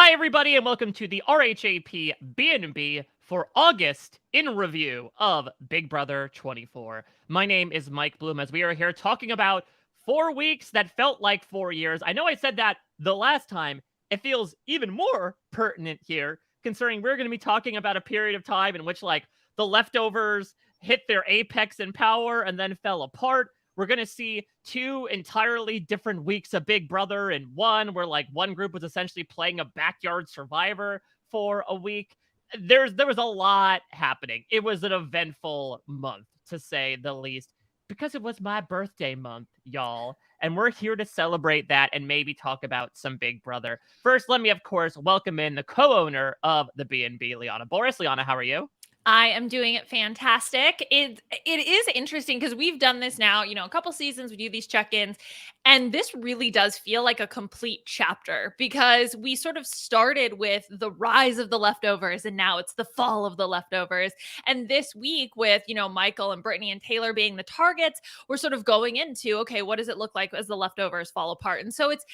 Hi, everybody, and welcome to the RHAP B&B for August in review of Big Brother 24. My name is Mike Bloom, as we are here talking about 4 weeks that felt like 4 years. I know I said that the last time. It feels even more pertinent here, considering we're going to be talking about a period of time in which, the leftovers hit their apex in power and then fell apart. We're going to see 2 entirely different weeks of Big Brother in one, where one group was essentially playing a backyard survivor for a week. There was a lot happening. It was an eventful month, to say the least, because it was my birthday month, y'all. And we're here to celebrate that and maybe talk about some Big Brother. First, let me, of course, welcome in the co-owner of the B&B, Liana Boraas. Liana, how are you? I am doing it fantastic. It is interesting because we've done this now, a couple seasons. We do these check-ins, and this really does feel like a complete chapter because we sort of started with the rise of the leftovers, and now it's the fall of the leftovers. And this week, with Michael and Brittany and Taylor being the targets, we're sort of going into, okay, what does it look like as the leftovers fall apart? And so it's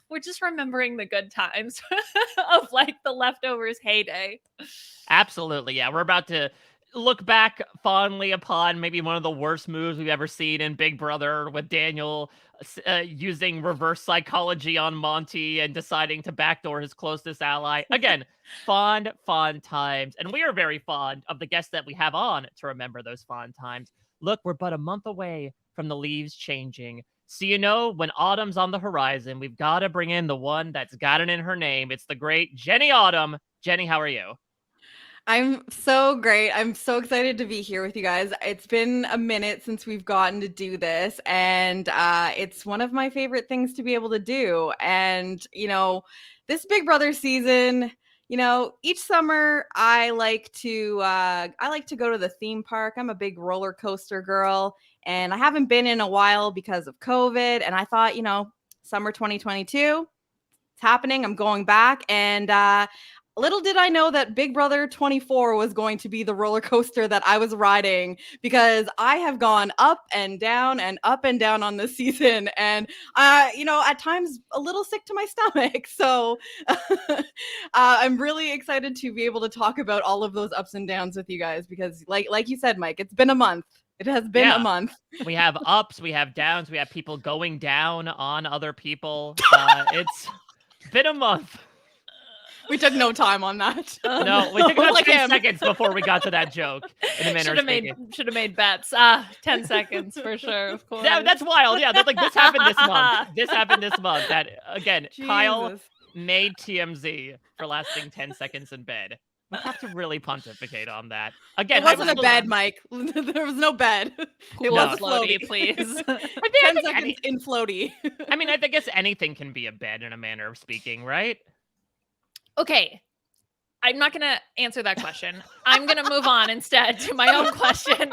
we're just remembering the good times of the leftovers heyday. Absolutely, yeah. We're about to look back fondly upon maybe one of the worst moves we've ever seen in Big Brother, with Daniel using reverse psychology on Monty and deciding to backdoor his closest ally. Again, fond times. And we are very fond of the guests that we have on to remember those fond times. Look, we're but a month away from the leaves changing. So, when autumn's on the horizon, we've got to bring in the one that's got it in her name. It's the great Jenny Autumn. Jenny, how are you? I'm so great. I'm so excited to be here with you guys. It's been a minute since we've gotten to do this, and it's one of my favorite things to be able to do. And, this Big Brother season, each summer I like to go to the theme park. I'm a big roller coaster girl, and I haven't been in a while because of COVID. And I thought, summer 2022, it's happening. I'm going back, and little did I know that Big Brother 24 was going to be the roller coaster that I was riding, because I have gone up and down on this season, and at times a little sick to my stomach. So I'm really excited to be able to talk about all of those ups and downs with you guys, because like you said, Mike, it's been a month. It has been a month. We have ups, we have downs, we have people going down on other people. It's been a month. We took no time on that. No, we took about 10 seconds before we got to that joke. Should have made bets. 10 seconds for sure, of course. That's wild. Yeah, this happened this month. This happened this month. That, again, Jesus. Kyle made TMZ for lasting 10 seconds in bed. We have to really pontificate on that. Again, it wasn't a bed, Mike. There was no bed. It was a floaty, please. 10 seconds in floaty. I guess anything can be a bed, in a manner of speaking, right? Okay, I'm not going to answer that question. I'm going to move on instead to my own question.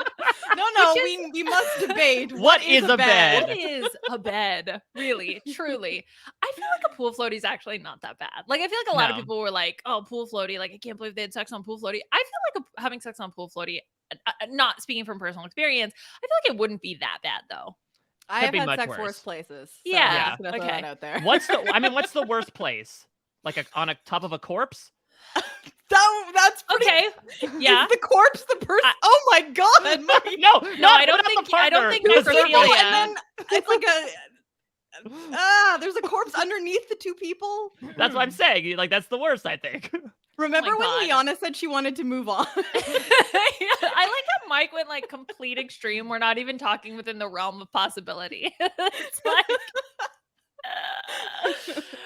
No, we must debate. What is a bed? What is a bed? Really, truly. I feel like a pool floaty is actually not that bad. I feel like a lot of people were like, oh, pool floaty. I can't believe they had sex on pool floaty. I feel like having sex on pool floaty, not speaking from personal experience, I feel like it wouldn't be that bad, though. I have had sex worse places. So yeah. I'm just gonna throw that out there. What's the worst place? On a top of a corpse? That's pretty, okay. Yeah. Is the corpse the person? Oh my god! No, I don't think necrophilia. And then it's like there's a corpse underneath the two people. That's what I'm saying. That's the worst, I think. Remember when Liana said she wanted to move on? I like how Mike went complete extreme. We're not even talking within the realm of possibility. It's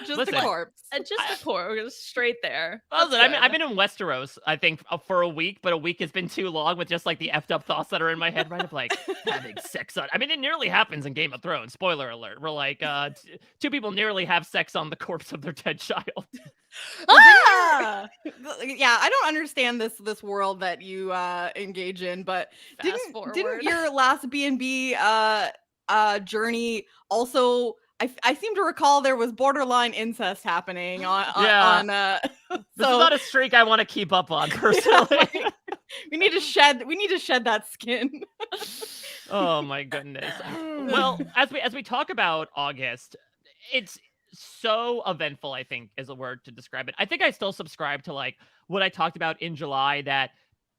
just a corpse. Just a corpse, straight there. Listen, I've been in Westeros, I think, for a week, but a week has been too long with just the effed up thoughts that are in my head, right? Of having sex on. It nearly happens in Game of Thrones. Spoiler alert. We're two people nearly have sex on the corpse of their dead child. Yeah, I don't understand this world that you engage in, but didn't your last B&B journey also? I seem to recall there was borderline incest happening on this is not a streak I want to keep up on, personally. we need to shed that skin. Oh my goodness. Well, as we talk about August, it's so eventful, I think, is a word to describe it. I think I still subscribe to like what I talked about in July, that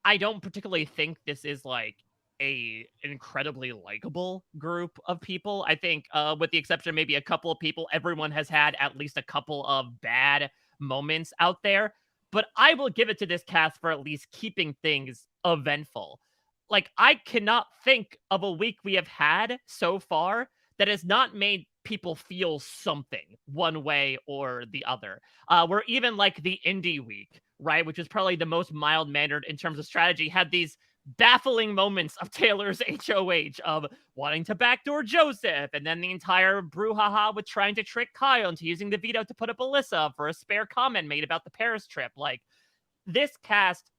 I don't particularly think this is like a incredibly likable group of people. I think with the exception of maybe a couple of people, everyone has had at least a couple of bad moments out there. But I will give it to this cast for at least keeping things eventful. Like, I cannot think of a week we have had so far that has not made people feel something one way or the other. Where even like the indie week, right, which is probably the most mild mannered in terms of strategy, had these baffling moments of Taylor's HOH of wanting to backdoor Joseph, and then the entire brouhaha with trying to trick Kyle into using the veto to put up Alyssa for a spare comment made about the Paris trip. Like, this cast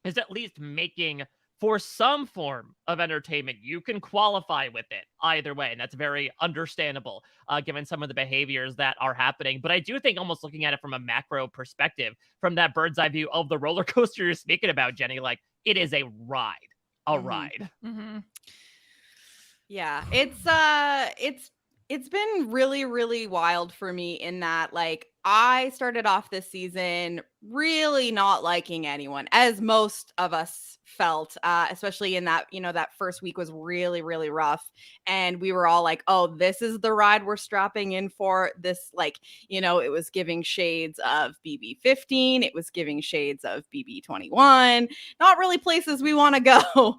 is at least making for some form of entertainment. You can qualify with it either way, and that's very understandable given some of the behaviors that are happening. But I do think, almost looking at it from a macro perspective, from that bird's eye view of the roller coaster you're speaking about, Jenny, like, it is a ride. Ride. Mm-hmm. Yeah, it's been really, really wild for me in that, like, I started off this season really not liking anyone, as most of us felt, especially in that, that first week was really, really rough. And we were all like, oh, this is the ride we're strapping in for. This, like, it was giving shades of BB15. It was giving shades of BB21. Not really places we want to go.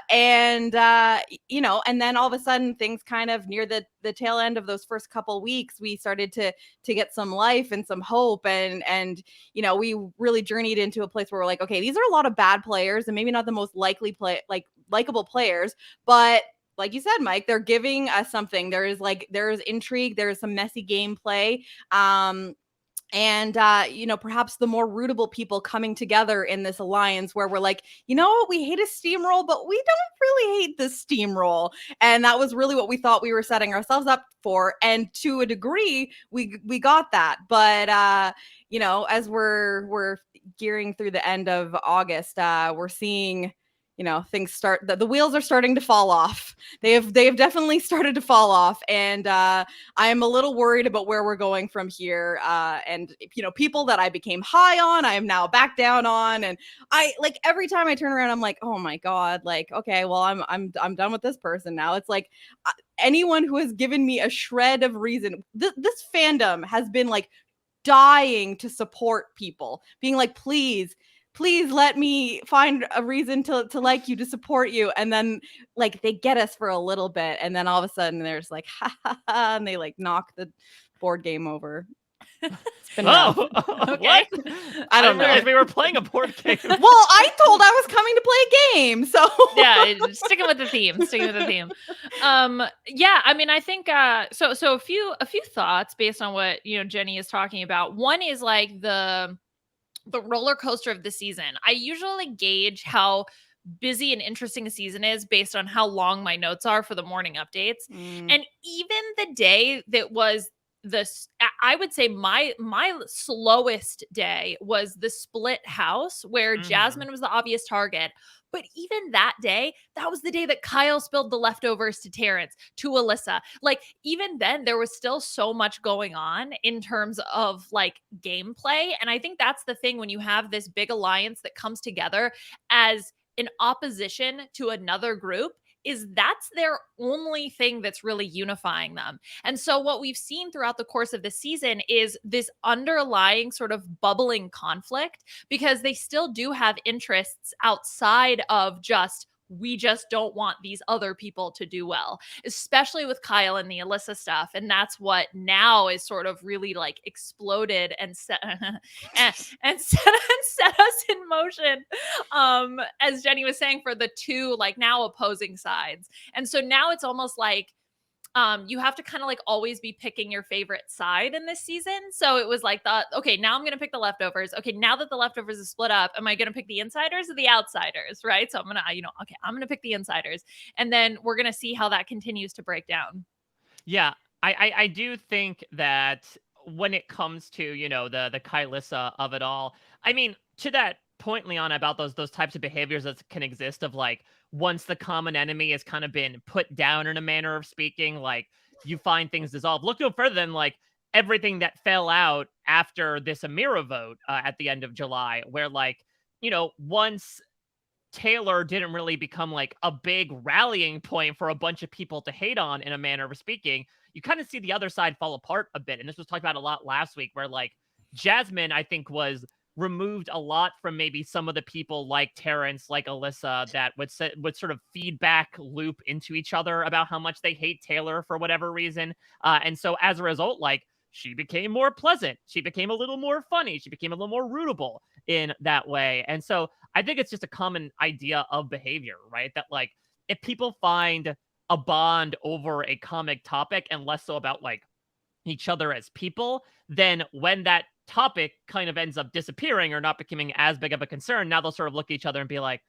And then all of a sudden, things kind of near the tail end of those first couple weeks, we started to get some life and some hope, and we really journeyed into a place where we're like, okay, these are a lot of bad players and maybe not the most likable players, but like you said, Mike, they're giving us something. There is intrigue, there is some messy gameplay, and perhaps the more rootable people coming together in this alliance where we're like, we hate a steamroll, but we don't really hate this steamroll. And that was really what we thought we were setting ourselves up for, and to a degree we got that. But as we're gearing through the end of August, we're seeing things start, the wheels are starting to fall off. They have definitely started to fall off, and I am a little worried about where we're going from here. And people that I became high on, I am now back down on, and I, like, every time I turn around, I'm like, oh my god, like, okay, well, I'm done with this person now. It's like, anyone who has given me a shred of reason, this fandom has been like dying to support people, being like, please let me find a reason to like you, to support you. And then, like, they get us for a little bit, and then all of a sudden there's like, ha ha ha, and they like knock the board game over. It's been rough. Okay. What? I don't know. realize we were playing a board game. Well, I told I was coming to play a game, so yeah, sticking with the theme. Yeah, I mean, I think so a few thoughts based on what Jenny is talking about. One is like the roller coaster of the season. I usually gauge how busy and interesting a season is based on how long my notes are for the morning updates. And even the day that was I would say my slowest day was the split house, where Jasmine was the obvious target. But even that day, that was the day that Kyle spilled the leftovers to Terrence, to Alyssa. Like, even then, there was still so much going on in terms of like gameplay. And I think that's the thing when you have this big alliance that comes together as an opposition to another group, is that's their only thing that's really unifying them. And so what we've seen throughout the course of the season is this underlying sort of bubbling conflict, because they still do have interests outside of just, we just don't want these other people to do well, especially with Kyle and the Alyssa stuff. And that's what now is sort of really like exploded and set and set us in motion. As Jenny was saying, for the two like now opposing sides. And so now it's almost like you have to kind of like always be picking your favorite side in this season. So it was like, okay, now I'm going to pick the leftovers. Okay, now that the leftovers is split up, am I going to pick the insiders or the outsiders? Right. So I'm going to, okay, I'm going to pick the insiders. And then we're going to see how that continues to break down. Yeah, I do think that when it comes to, the Kylissa of it all, I mean, to that point, Liana, about those types of behaviors that can exist of like, once the common enemy has kind of been put down in a manner of speaking, like, you find things dissolve. Look no further than like everything that fell out after this Amira vote at the end of July, where like, once Taylor didn't really become like a big rallying point for a bunch of people to hate on in a manner of speaking, you kind of see the other side fall apart a bit. And this was talked about a lot last week, where like Jasmine, I think, was removed a lot from maybe some of the people like Terrence, like Alyssa, that would sort of feedback loop into each other about how much they hate Taylor for whatever reason. And so as a result, like, she became more pleasant. She became a little more funny. She became a little more rootable in that way. And so I think it's just a common idea of behavior, right? That like, if people find a bond over a comic topic and less so about like each other as people, then when that topic kind of ends up disappearing or not becoming as big of a concern, now they'll sort of look at each other and be like,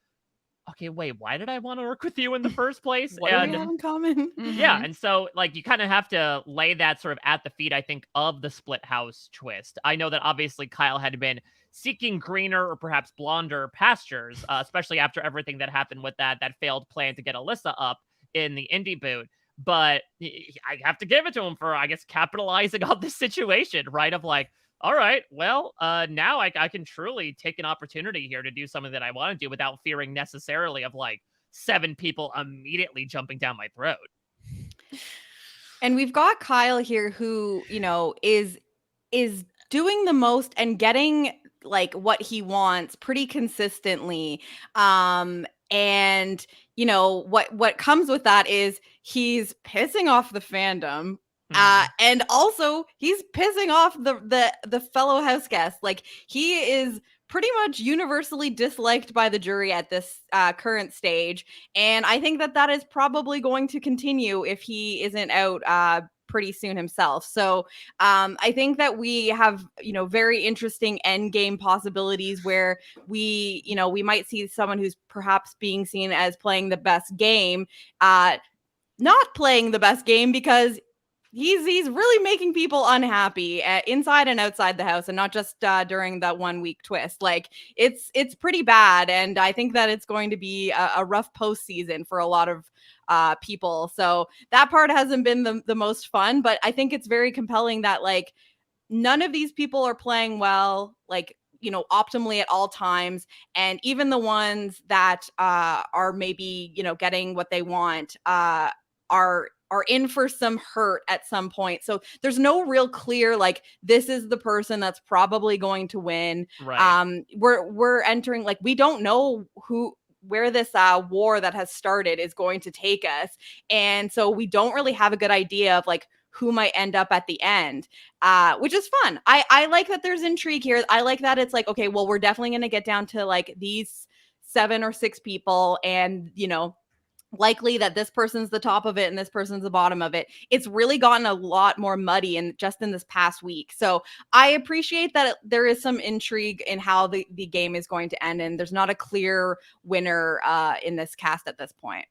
okay, wait, why did I want to work with you in the first place? What do we have in common? Yeah, and so like you kind of have to lay that sort of at the feet, I think, of the split house twist. I know that obviously Kyle had been seeking greener or perhaps blonder pastures, especially after everything that happened with that failed plan to get Alyssa up in the indie boot. But I have to give it to him for, I guess, capitalizing on this situation, right? Of like, all right, well, now I can truly take an opportunity here to do something that I want to do without fearing necessarily of like 7 people immediately jumping down my throat. And we've got Kyle here who, is doing the most and getting like what he wants pretty consistently. And what comes with that is he's pissing off the fandom. And also he's pissing off the fellow house guests. Like, he is pretty much universally disliked by the jury at this current stage. And I think that is probably going to continue if he isn't out pretty soon himself. So I think that we have, very interesting end game possibilities where we might see someone who's perhaps being seen as playing the best game, not playing the best game because he's really making people unhappy inside and outside the house, and not just during that 1 week twist. Like, it's pretty bad, and I think that it's going to be a rough postseason for a lot of people. So that part hasn't been the most fun, but I think it's very compelling that like none of these people are playing well, like, optimally at all times, and even the ones that are maybe getting what they want are in for some hurt at some point. So there's no real clear, like, this is the person that's probably going to win. Right. We're entering, like, we don't know where this war that has started is going to take us. And so we don't really have a good idea of like who might end up at the end, which is fun. I like that there's intrigue here. I like that it's like, okay, well, we're definitely going to get down to like these 7 or 6 people, and likely that this person's the top of it and this person's the bottom of it. It's really gotten a lot more muddy in this past week. So I appreciate that there is some intrigue in how the game is going to end, and there's not a clear winner in this cast at this point.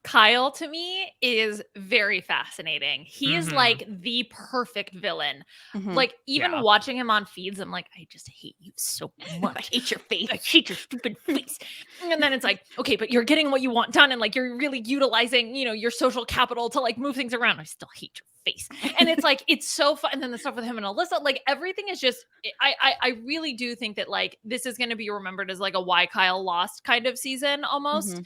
Kyle, to me, is very fascinating. He is like the perfect villain. Like, even watching him on feeds, I'm like, I just hate you so much. I hate your face. I hate your stupid face. And then it's like, okay, but you're getting what you want done, and like you're really utilizing, your social capital to like move things around. I still hate your face. And it's like, it's so fun. And then the stuff with him and Alyssa, like, everything is just, I really do think that like this is going to be remembered as like a why Kyle lost kind of season almost.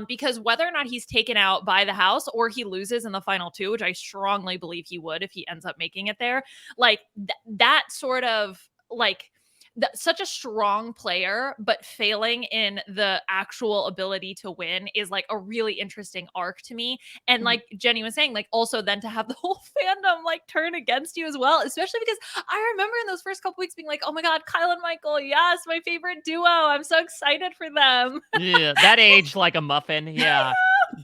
Because whether or not he's taken out by the house or he loses in the final 2, which I strongly believe he would if he ends up making it there, like that sort of like such a strong player, but failing in the actual ability to win is like a really interesting arc to me. And like Jenny was saying, like, also then to have the whole fandom like turn against you as well, especially because I remember in those first couple weeks being like, oh my God, Kyle and Michael, yes, my favorite duo. I'm so excited for them. Yeah, that aged like a muffin. Yeah.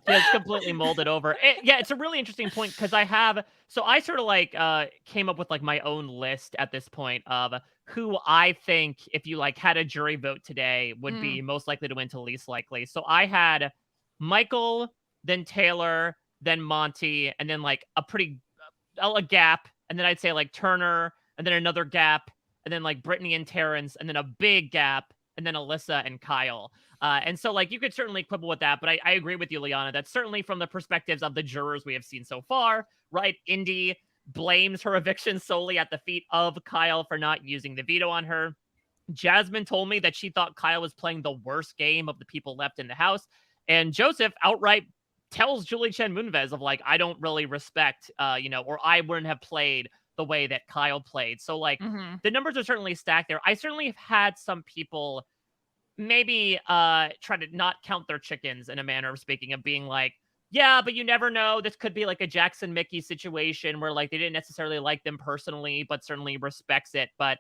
Just completely molded over. It's a really interesting point because I sort of like came up with like my own list at this point of who I think, if you like had a jury vote today, would be most likely to win to least likely. So I had Michael, then Taylor, then Monty, and then like a gap, and then I'd say like Turner, and then another gap, and then like Brittany and Terrence, and then a big gap, and then Alyssa and Kyle. And so like you could certainly quibble with that, but I agree with you, Liana. That's certainly from the perspectives of the jurors we have seen so far, right? Indy, blames her eviction solely at the feet of Kyle for not using the veto on her. Jasmine told me that she thought Kyle was playing the worst game of the people left in the house. And Joseph outright tells Julie Chen Moonves of like, I don't really respect, or I wouldn't have played the way that Kyle played. So like the numbers are certainly stacked there. I certainly have had some people maybe try to not count their chickens in a manner of speaking, of being like, yeah, but you never know. This could be like a Jackson Mickey situation where like they didn't necessarily like them personally, but certainly respects it. But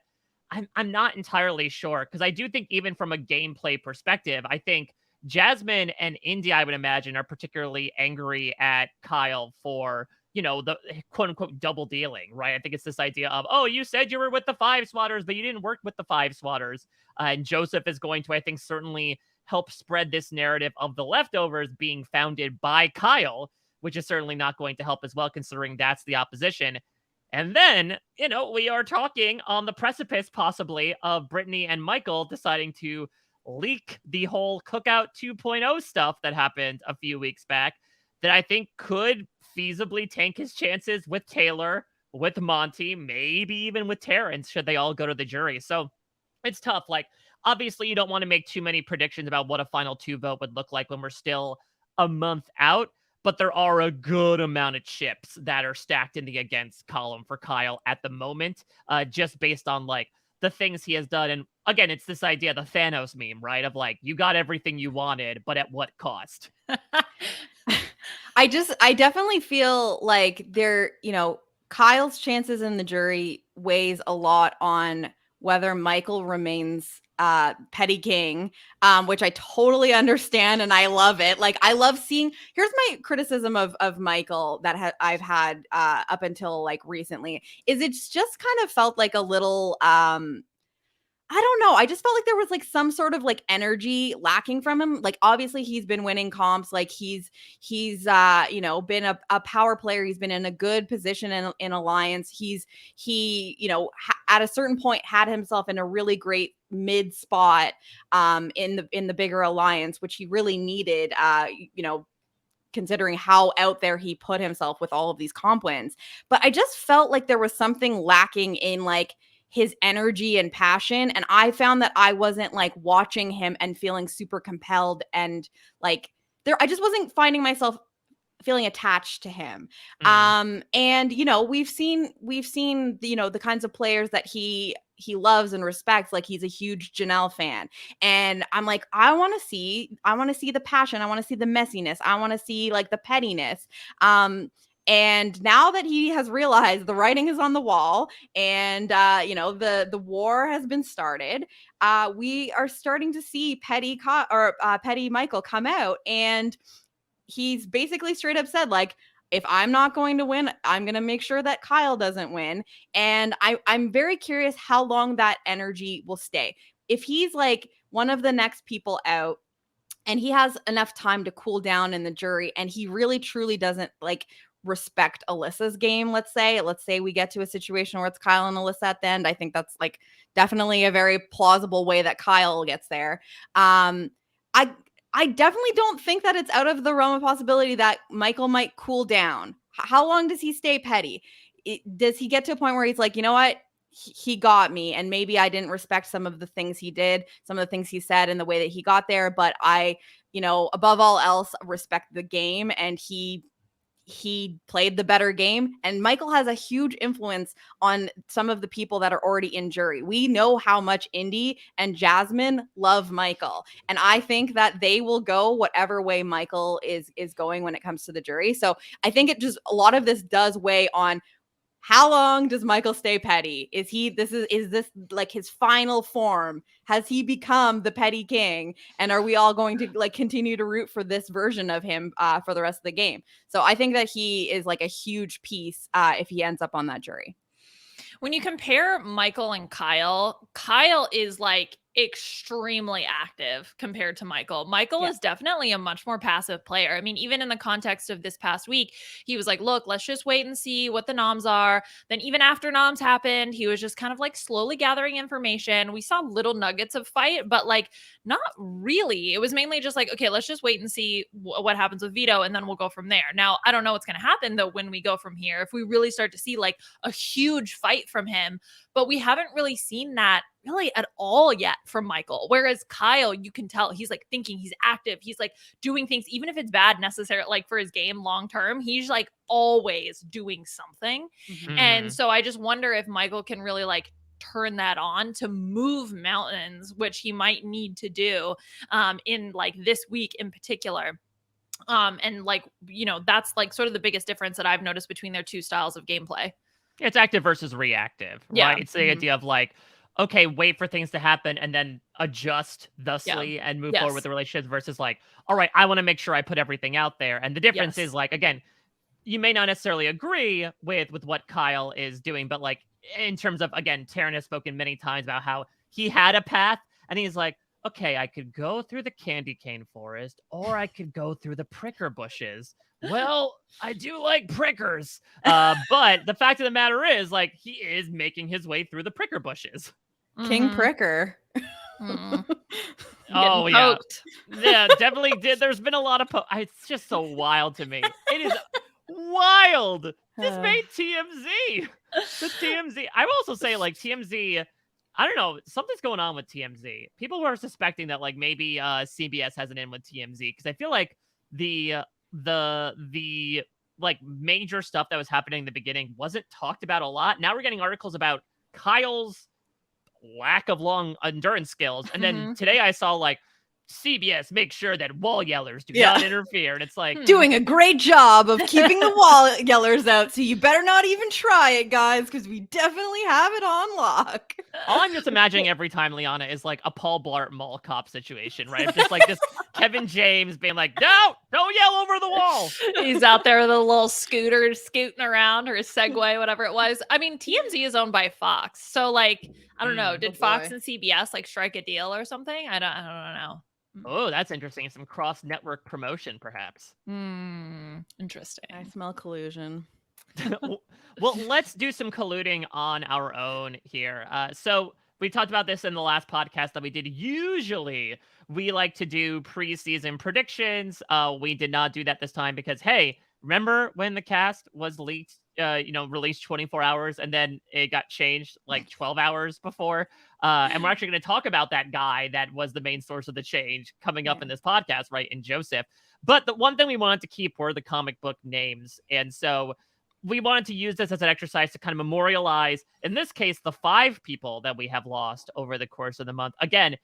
I'm not entirely sure, because I do think even from a gameplay perspective, I think Jasmine and Indy, I would imagine, are particularly angry at Kyle for, the quote unquote double dealing, right? I think it's this idea of, oh, you said you were with the five swatters, but you didn't work with the five swatters. And Joseph is going to, I think, certainly help spread this narrative of the leftovers being founded by Kyle, which is certainly not going to help as well, considering that's the opposition. And then, we are talking on the precipice, possibly, of Brittany and Michael deciding to leak the whole Cookout 2.0 stuff that happened a few weeks back that I think could feasibly tank his chances with Taylor, with Monty, maybe even with Terrence, should they all go to the jury. So it's tough. Like, obviously, you don't want to make too many predictions about what a final two vote would look like when we're still a month out. But there are a good amount of chips that are stacked in the against column for Kyle at the moment, just based on like the things he has done. And again, it's this idea, the Thanos meme, right? Of like, you got everything you wanted, but at what cost? I definitely feel like Kyle's chances in the jury weighs a lot on whether Michael remains petty king, which I totally understand and I love it. Like, I love seeing. Here's my criticism of Michael that I've had up until like recently, is it's just kind of felt like a little I don't know. I just felt like there was like some sort of like energy lacking from him. Like, obviously he's been winning comps. Like he's been a power player. He's been in a good position in Alliance. At a certain point had himself in a really great mid spot in the bigger Alliance, which he really needed, considering how out there he put himself with all of these comp wins. But I just felt like there was something lacking in like his energy and passion. And I found that I wasn't like watching him and feeling super compelled, and like I just wasn't finding myself feeling attached to him. And we've seen the kinds of players that he loves and respects. Like, he's a huge Janelle fan, and I'm like, I want to see the passion, I want to see the messiness, I want to see like the pettiness. And now that he has realized the writing is on the wall, and the war has been started, we are starting to see petty Michael come out, and he's basically straight up said, like, if I'm not going to win, I'm going to make sure that Kyle doesn't win. And I'm very curious how long that energy will stay. If he's like one of the next people out, and he has enough time to cool down in the jury, and he really truly doesn't like respect Alyssa's game, let's say we get to a situation where it's Kyle and Alyssa at the end. I think that's like definitely a very plausible way that Kyle gets there. I definitely don't think that it's out of the realm of possibility that Michael might cool down. How long does he stay petty? Does he get to a point where he's like, you know what? He got me, and maybe I didn't respect some of the things he did, some of the things he said, and the way that he got there, but I, above all else, respect the game, and he played the better game. And Michael has a huge influence on some of the people that are already in jury. We know how much Indy and Jasmine love Michael, and I think that they will go whatever way Michael is going when it comes to the jury. So I think a lot of this does weigh on how long does Michael stay petty? Is this like his final form? Has he become the petty king? And are we all going to like continue to root for this version of him for the rest of the game? So I think that he is like a huge piece if he ends up on that jury. When you compare Michael and Kyle is like extremely active compared to Michael. Michael is definitely a much more passive player. I mean, even in the context of this past week, he was like, look, let's just wait and see what the noms are. Then even after noms happened, he was just kind of like slowly gathering information. We saw little nuggets of fight, but like not really. It was mainly just like, okay, let's just wait and see what happens with Vito, and then we'll go from there. Now, I don't know what's going to happen though when we go from here. If we really start to see like a huge fight from him, but we haven't really seen that really at all yet from Michael. Whereas Kyle, you can tell he's like thinking, he's active, he's like doing things, even if it's bad necessarily, like for his game long term, he's like always doing something. And so I just wonder if Michael can really like turn that on to move mountains, which he might need to do in like this week in particular. And like, you know, that's like sort of the biggest difference that I've noticed between their two styles of gameplay. It's active versus reactive, right? Yeah. It's the idea of like, okay, wait for things to happen and then adjust thusly and move forward with the relationships versus like, all right, I want to make sure I put everything out there. And the difference is like, again, you may not necessarily agree with what Kyle is doing, but like in terms of, again, Taryn has spoken many times about how he had a path and he's like, okay, I could go through the candy cane forest or I could go through the pricker bushes. Well, I do like prickers. But the fact of the matter is, like, he is making his way through the pricker bushes. King Pricker. Oh, yeah. Yeah, definitely did. There's been a lot of... It's just so wild to me. It is wild. This made TMZ. The TMZ. I will also say, like, TMZ... I don't know. Something's going on with TMZ. People were suspecting that, like, maybe CBS has an in with TMZ. Because I feel like the like major stuff that was happening in the beginning wasn't talked about a lot. Now we're getting articles about Kyle's lack of long endurance skills. And then today I saw like CBS make sure that wall yellers do not interfere. And it's like doing a great job of keeping the wall yellers out. So you better not even try it, guys, because we definitely have it on lock. All I'm just imagining every time, Liana, is like a Paul Blart Mall Cop situation, right? It's just like this Kevin James being like, no, don't yell over the wall. He's out there with a little scooter scooting around, or a Segway, whatever it was. I mean, TMZ is owned by Fox. So like, I don't know. Did Fox and CBS like strike a deal or something? I don't know. Oh, that's interesting. Some cross-network promotion, perhaps. Interesting. I smell collusion. Well, let's do some colluding on our own here. So we talked about this in the last podcast that we did. Usually, we like to do preseason predictions. We did not do that this time because, hey, remember when the cast was leaked, released 24 hours and then it got changed like 12 hours before? And we're actually going to talk about that guy that was the main source of the change coming up in this podcast, right, in Joseph. But the one thing we wanted to keep were the comic book names. And so we wanted to use this as an exercise to kind of memorialize, in this case, the 5 people that we have lost over the course of the month. Again,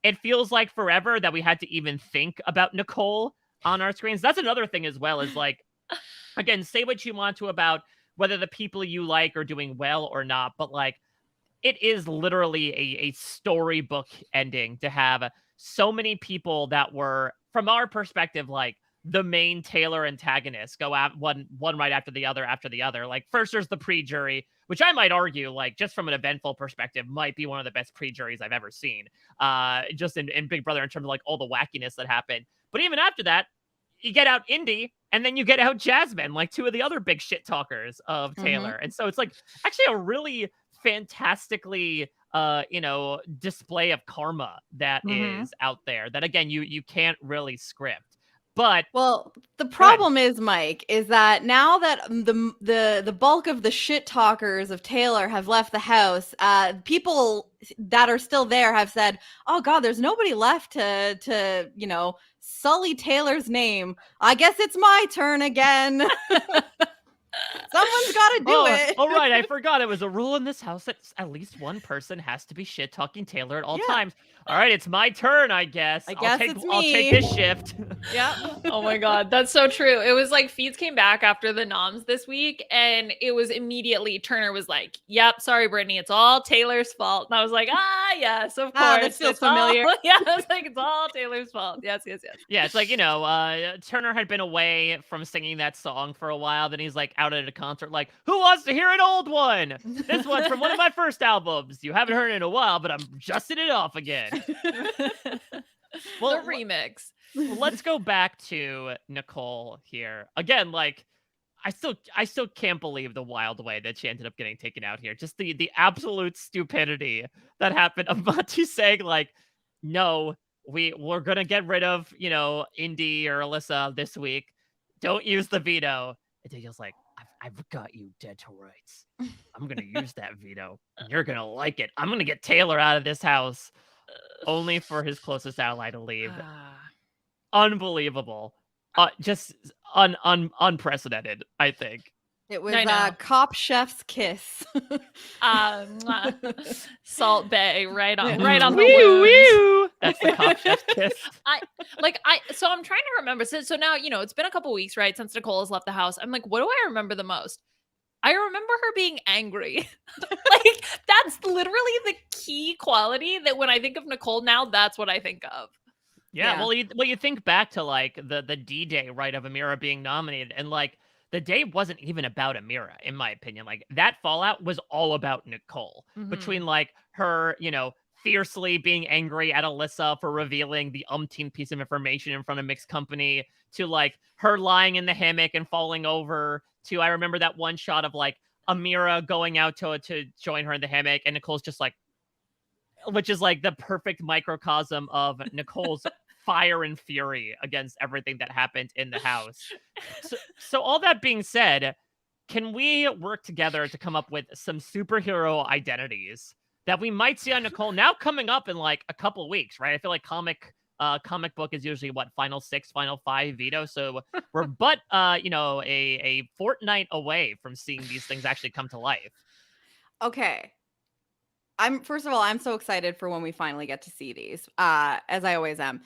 it feels like forever that we had to even think about Nicole on our screens. That's another thing as well, is like, again, say what you want to about whether the people you like are doing well or not, but like, it is literally a storybook ending to have so many people that were, from our perspective, like the main Taylor antagonists go out one right after the other. Like first there's the pre-jury, which I might argue, like just from an eventful perspective, might be one of the best pre-juries I've ever seen. Just in Big Brother in terms of like all the wackiness that happened. But even after that, you get out Indy and then you get out Jasmine, like 2 of the other big shit talkers of Taylor. And so it's like actually a really fantastically display of karma that is out there that again you can't really script. But well, the problem is, Mike, is that now that the bulk of the shit talkers of Taylor have left the house, people that are still there have said, "Oh God, there's nobody left to sully Taylor's name. I guess it's my turn again." Someone's got to do it. All right, I forgot. It was a rule in this house that at least one person has to be shit talking Taylor at all times. All right, it's my turn, I guess. It's me. I'll take this shift. Yeah. Oh my God, that's so true. It was like feeds came back after the noms this week, and it was immediately Turner was like, "Yep, sorry, Brittany, it's all Taylor's fault." And I was like, yes, of course. This feels familiar. I was like, it's all Taylor's fault. Yes. Yeah, it's like, Turner had been away from singing that song for a while. Then he's like, out at a concert like, who wants to hear an old one? This one's from one of my first albums. You haven't heard it in a while, but I'm justing it off again. Well, the remix. Let's go back to Nicole here. Again, like, I still can't believe the wild way that she ended up getting taken out here. Just the absolute stupidity that happened of Monty saying, like, no, we're gonna get rid of, Indy or Alyssa this week. Don't use the veto. And Daniel's like, I've got you dead to rights. I'm gonna use that veto. And you're gonna like it. I'm gonna get Taylor out of this house. Only for his closest ally to leave. Unbelievable. Just unprecedented, I think. It was cop chef's kiss. Salt Bay, right on the wounds. That's the cop chef's kiss. So I'm trying to remember. So now, it's been a couple weeks, right, since Nicole has left the house. I'm like, what do I remember the most? I remember her being angry. Like, that's literally the key quality that when I think of Nicole now, that's what I think of. Yeah. Well, you think back to like the D-Day, right, of Amira being nominated, and like the day wasn't even about Amira, in my opinion. Like, that fallout was all about Nicole, between like her, fiercely being angry at Alyssa for revealing the umpteenth piece of information in front of mixed company, to like her lying in the hammock and falling over, to I remember that one shot of like Amira going out to join her in the hammock, and Nicole's just like, which is like the perfect microcosm of Nicole's fire and fury against everything that happened in the house. So all that being said, can we work together to come up with some superhero identities that we might see on Nicole now coming up in like a couple of weeks, right? I feel like comic book is usually what, final 6, final 5 veto. So we're but a fortnight away from seeing these things actually come to life. Okay. First of all, I'm so excited for when we finally get to see these, as I always am.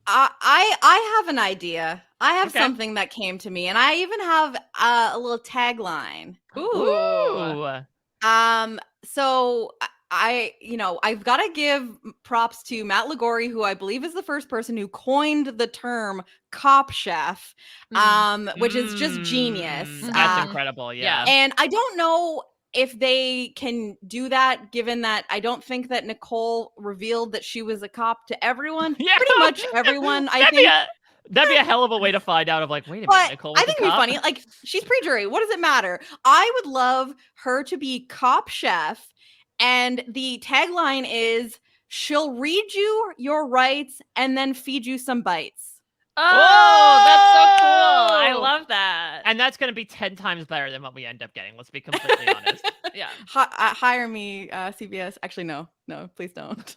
I have an idea. I have something that came to me, and I even have a little tagline. Ooh. So I've got to give props to Matt Ligori, who I believe is the first person who coined the term cop chef, which is just genius. That's incredible. Yeah. And I don't know if they can do that, given that I don't think that Nicole revealed that she was a cop to everyone. Yeah. Pretty much everyone, I think. That'd be a hell of a way to find out of like, wait a minute, Nicole was I think it'd be funny. Like, she's pre-jury. What does it matter? I would love her to be cop chef, and the tagline is, she'll read you your rights and then feed you some bites. Oh, that's so cool. I love that. And that's going to be 10 times better than what we end up getting. Let's be completely honest. Yeah. Hire me, CBS. Actually, no, please don't.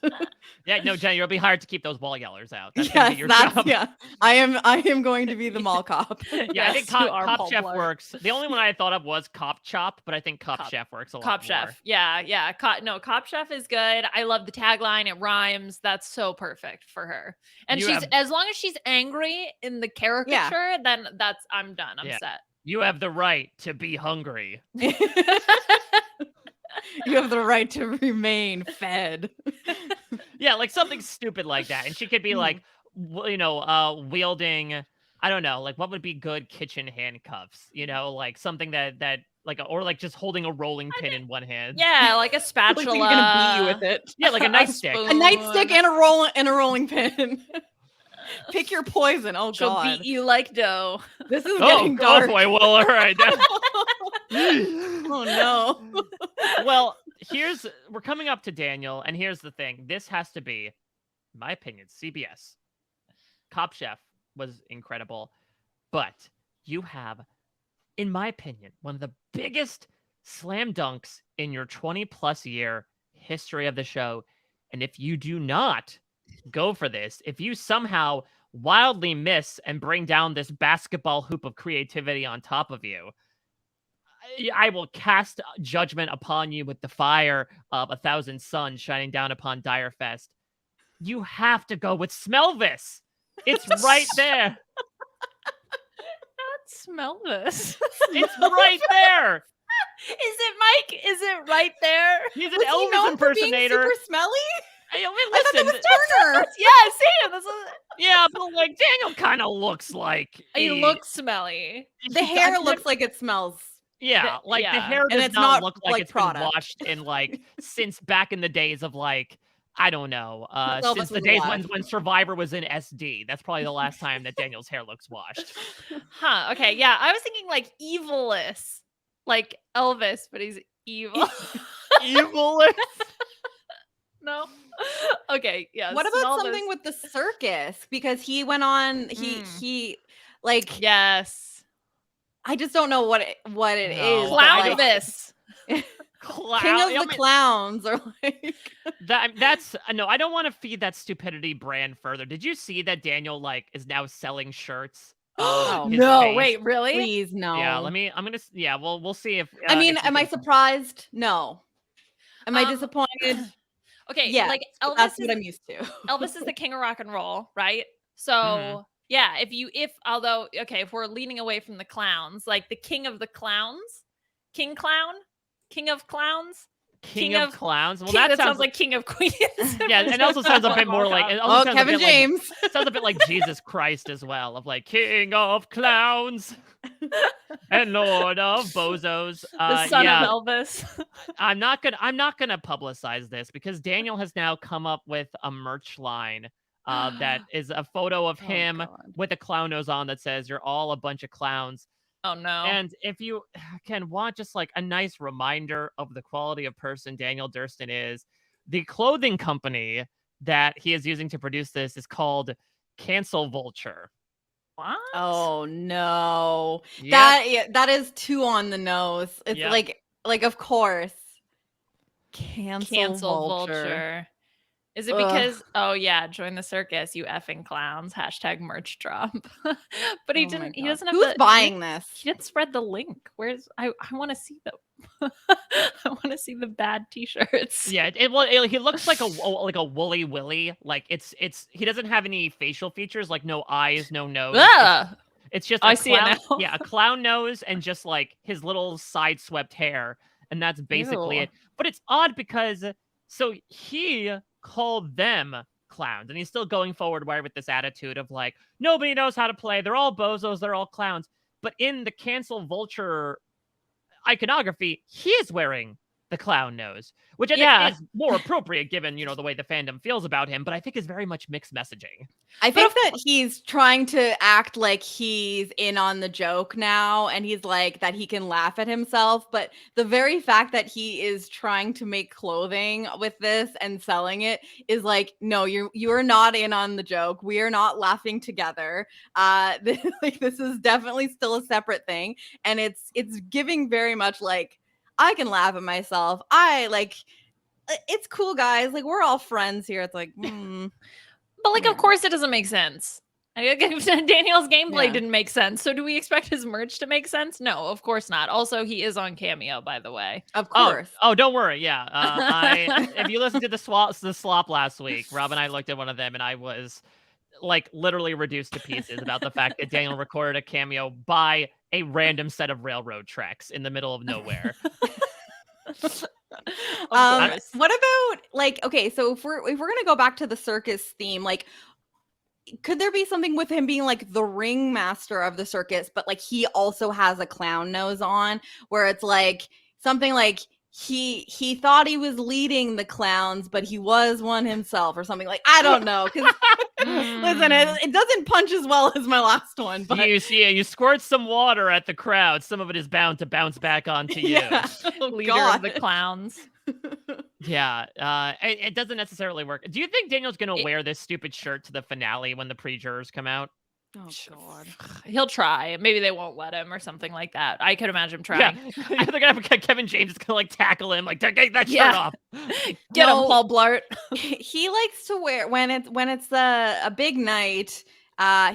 Yeah, no, Jenny, you'll be hired to keep those wall yellers out. That's going to be your job. Yeah, I am going to be the mall cop. Yeah, I think cop chef works. The only one I thought of was cop chop, but I think cop chef works a lot more. Cop chef. Yeah. Cop chef is good. I love the tagline. It rhymes. That's so perfect for her. And as long as she's angry in the caricature, then I'm done. I'm set. You have the right to be hungry. You have the right to remain fed. Yeah, like something stupid like that. And she could be like, wielding, I don't know, like what would be good kitchen handcuffs, like something that like, or like just holding a rolling pin in one hand. Yeah, like a spatula. Like you're gonna beat you with it. Yeah, like a nightstick. A nightstick and a rolling pin. Pick your poison. Oh, She'll God. beat you like dough. This is getting dark. Oh, boy. Well, all right. Oh, no. Well, we're coming up to Daniel, and here's the thing. This has to be, in my opinion, CBS. Cop Chef was incredible, but you have, in my opinion, one of the biggest slam dunks in your 20-plus year history of the show, and if you do not go for this, if you somehow wildly miss and bring down this basketball hoop of creativity on top of you, I will cast judgment upon you with the fire of 1,000 suns shining down upon Direfest. You have to go with Smell-Vis. It's right there. Not Smell-Vis. It's right there. Is it Mike? Is it right there? He's an Elvis impersonator. Super smelly? Hey, I thought that was Turner. Yeah, Sam. Yeah, but like Daniel kind of looks like He looks smelly. The hair looks like it smells. Yeah, like the hair And does it's not not look like like it's been product. washed in like since back in the days of like I don't know, Elvis since the was days alive. when Survivor was in SD. That's probably the last time that Daniel's hair looks washed. Huh. Okay. Yeah. I was thinking like evilous, like Elvis, but he's evil. Evil. No. Okay. Yeah. What about smell something this- with the circus? Because he went on, he like Yes. I just don't know what it No, is. but, I like, Clownvis. King of I the mean, Clowns, or like that's no, I don't want to feed that stupidity brand further. Did you see that Daniel like is now selling shirts? of his No. face? Wait. Really? please no. Yeah, yeah, well, we'll see if I mean, if he am I can- surprised? No. Am I Um, disappointed? Okay. Yeah, Like that's Elvis what is I'm used to. Elvis is the king of rock and roll, right? So yeah, if we're leaning away from the clowns, like the king of the clowns, king clown, king of clowns, King of Clowns. Well, king, that sounds like king of queens. yeah, and it also sounds a bit more like it also Oh, sounds Kevin a bit James. Like, sounds a bit like Jesus Christ as well, of like King of Clowns and Lord of Bozos. the son yeah, of Elvis. I'm not gonna publicize this because Daniel has now come up with a merch line that is a photo of him God. with a clown nose on that says "You're all a bunch of clowns." Oh no. And if you can want just like a nice reminder of the quality of person Daniel Durston is, the clothing company that he is using to produce this is called Cancel Vulture. What? Oh no. Yep. That is too on the nose. It's Yep. like of course. Cancel Vulture. Is it Ugh. because join the circus, you effing clowns, hashtag merch drop. But he Oh my didn't he God. doesn't have Who's buying this? He didn't spread the link. I want to see them. I want to see the bad t-shirts. Yeah, he looks like a woolly willy. Like it's he doesn't have any facial features, like no eyes, no nose. It's just I a see it clown, now. yeah, a clown nose and just like his little side swept hair, and that's basically Ew. it. But it's odd because so he called them clowns, and he's still going forward with this attitude of like nobody knows how to play. They're all bozos. They're all clowns. But in the Cancel Vulture iconography, he is wearing the clown nose, which I think is more appropriate given, the way the fandom feels about him, but I think is very much mixed messaging. I think that he's trying to act like he's in on the joke now, and he's like that he can laugh at himself, but the very fact that he is trying to make clothing with this and selling it is like, no, you are not in on the joke. We are not laughing together. This is definitely still a separate thing, and it's giving very much like I can laugh at myself. It's cool, guys. Like, we're all friends here. It's like, But like, of course, it doesn't make sense. Daniel's gameplay didn't make sense. So do we expect his merch to make sense? No, of course not. Also, he is on Cameo, by the way. Of course. Oh, don't worry. Yeah. If you listened to the slop last week, Rob and I looked at one of them and I was like literally reduced to pieces about the fact that Daniel recorded a cameo by a random set of railroad tracks in the middle of nowhere. What about like, okay, so if we're gonna go back to the circus theme, like could there be something with him being like the ringmaster of the circus, but like he also has a clown nose on, where it's like something like he thought he was leading the clowns, but he was one himself, or something like, I don't know, because listen, it doesn't punch as well as my last one. But you squirt some water at the crowd. Some of it is bound to bounce back onto you. Leader of the clowns. Yeah, it doesn't necessarily work. Do you think Daniel's gonna wear this stupid shirt to the finale when the pre-jurors come out? Oh God, he'll try. Maybe they won't let him or something like that. I could imagine him trying. Yeah, they're gonna have Kevin James is gonna like tackle him, like take that shirt off. Get him, Paul Blart. He likes to wear when it's a big night.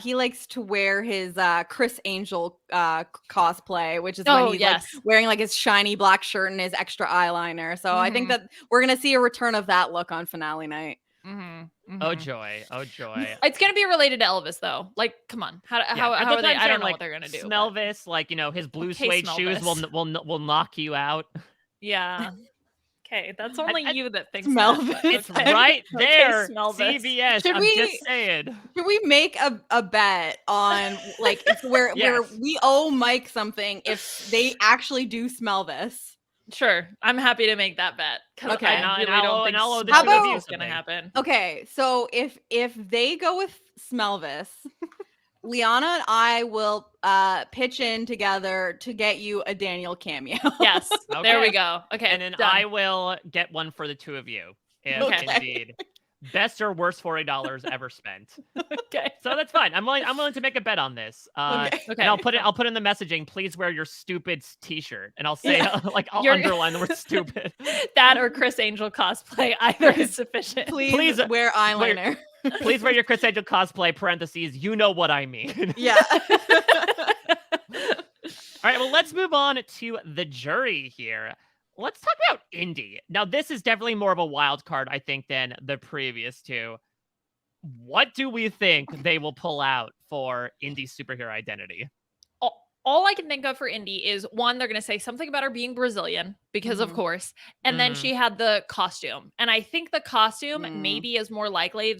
He likes to wear his Chris Angel cosplay, which is when he's like wearing like his shiny black shirt and his extra eyeliner. So I think that we're gonna see a return of that look on finale night. Oh joy! It's gonna be related to Elvis though. Like, come on, how are they? I don't know what they're gonna do. Smellvis, like his blue suede shoes will knock you out. Yeah. Okay, that's only you that thinks smell that. this. It's right there. smell this. CBS. Should I'm we- just saying. Should we make a bet on like if where Yes. we owe Mike something if they actually do smell this? Sure, I'm happy to make that bet because Okay. I And really I'll- don't and think I'll owe the two of smell you is gonna something. happen. Okay, so if they go with smell this, Liana and I will pitch in together to get you a Daniel cameo. Yes, there we Okay. go. Okay, And then done. I will get one for the two of you. If Okay. indeed. Best or worst $40 ever spent. Okay. So that's fine. I'm willing to make a bet on this. Okay. Okay. And I'll put it in the messaging. Please wear your stupid t-shirt, and I'll say I'll You're- underline the word stupid. That or Chris Angel cosplay, either is sufficient. Please wear eyeliner. Please wear your Chris Angel cosplay. Parentheses. You know what I mean. Yeah. All right. Well, let's move on to the jury here. Let's talk about Indy. Now, this is definitely more of a wild card, I think, than the previous two. What do we think they will pull out for Indy's superhero identity? All I can think of for Indy is one, they're going to say something about her being Brazilian because of Mhm. course. And then Mhm. she had the costume. And I think the costume Mm. maybe is more likely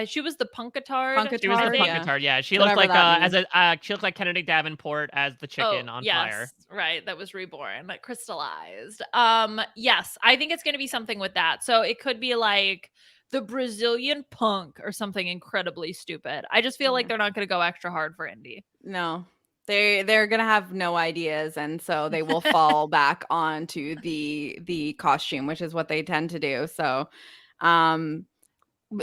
she was the punkatard. She was the Punkatard, yeah. punkatard, yeah. She looked Whatever like that she looked like Kennedy Davenport as the chicken on fire. Right. That was reborn, like crystallized. Yes, I think it's going to be something with that. So it could be like the Brazilian punk or something incredibly stupid. I just feel like Yeah. they're not going to go extra hard for Indy. No. They're gonna have no ideas, and so they will fall back onto the costume, which is what they tend to do. So I don't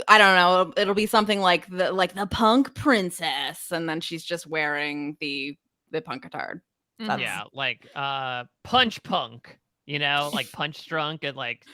know, it'll be something like the punk princess, and then she's just wearing the punkatard. That's- Yeah, like punch punk, like punch drunk and like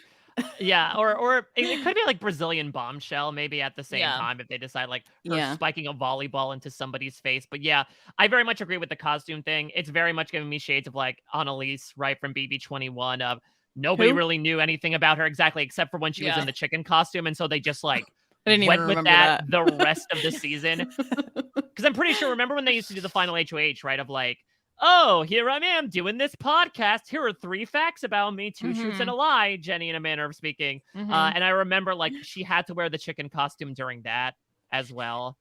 yeah, or it could be like Brazilian bombshell maybe at the same Yeah. time if they decide like her Yeah. spiking a volleyball into somebody's face. But yeah, I very much agree with the costume thing. It's very much giving me shades of like Annalise, right, from BB21 of nobody Who? really knew anything about her exactly except for when she was Yeah. in the chicken costume, and so they just like I didn't went even with remember that that. the rest of the season. Because I'm pretty sure, remember when they used to do the final HOH, right? Of like, oh, here I am doing this podcast. Here are 3 facts about me, 2 truths and a lie, Jenny, in a manner of speaking. Mhm. And I remember like she had to wear the chicken costume during that as well.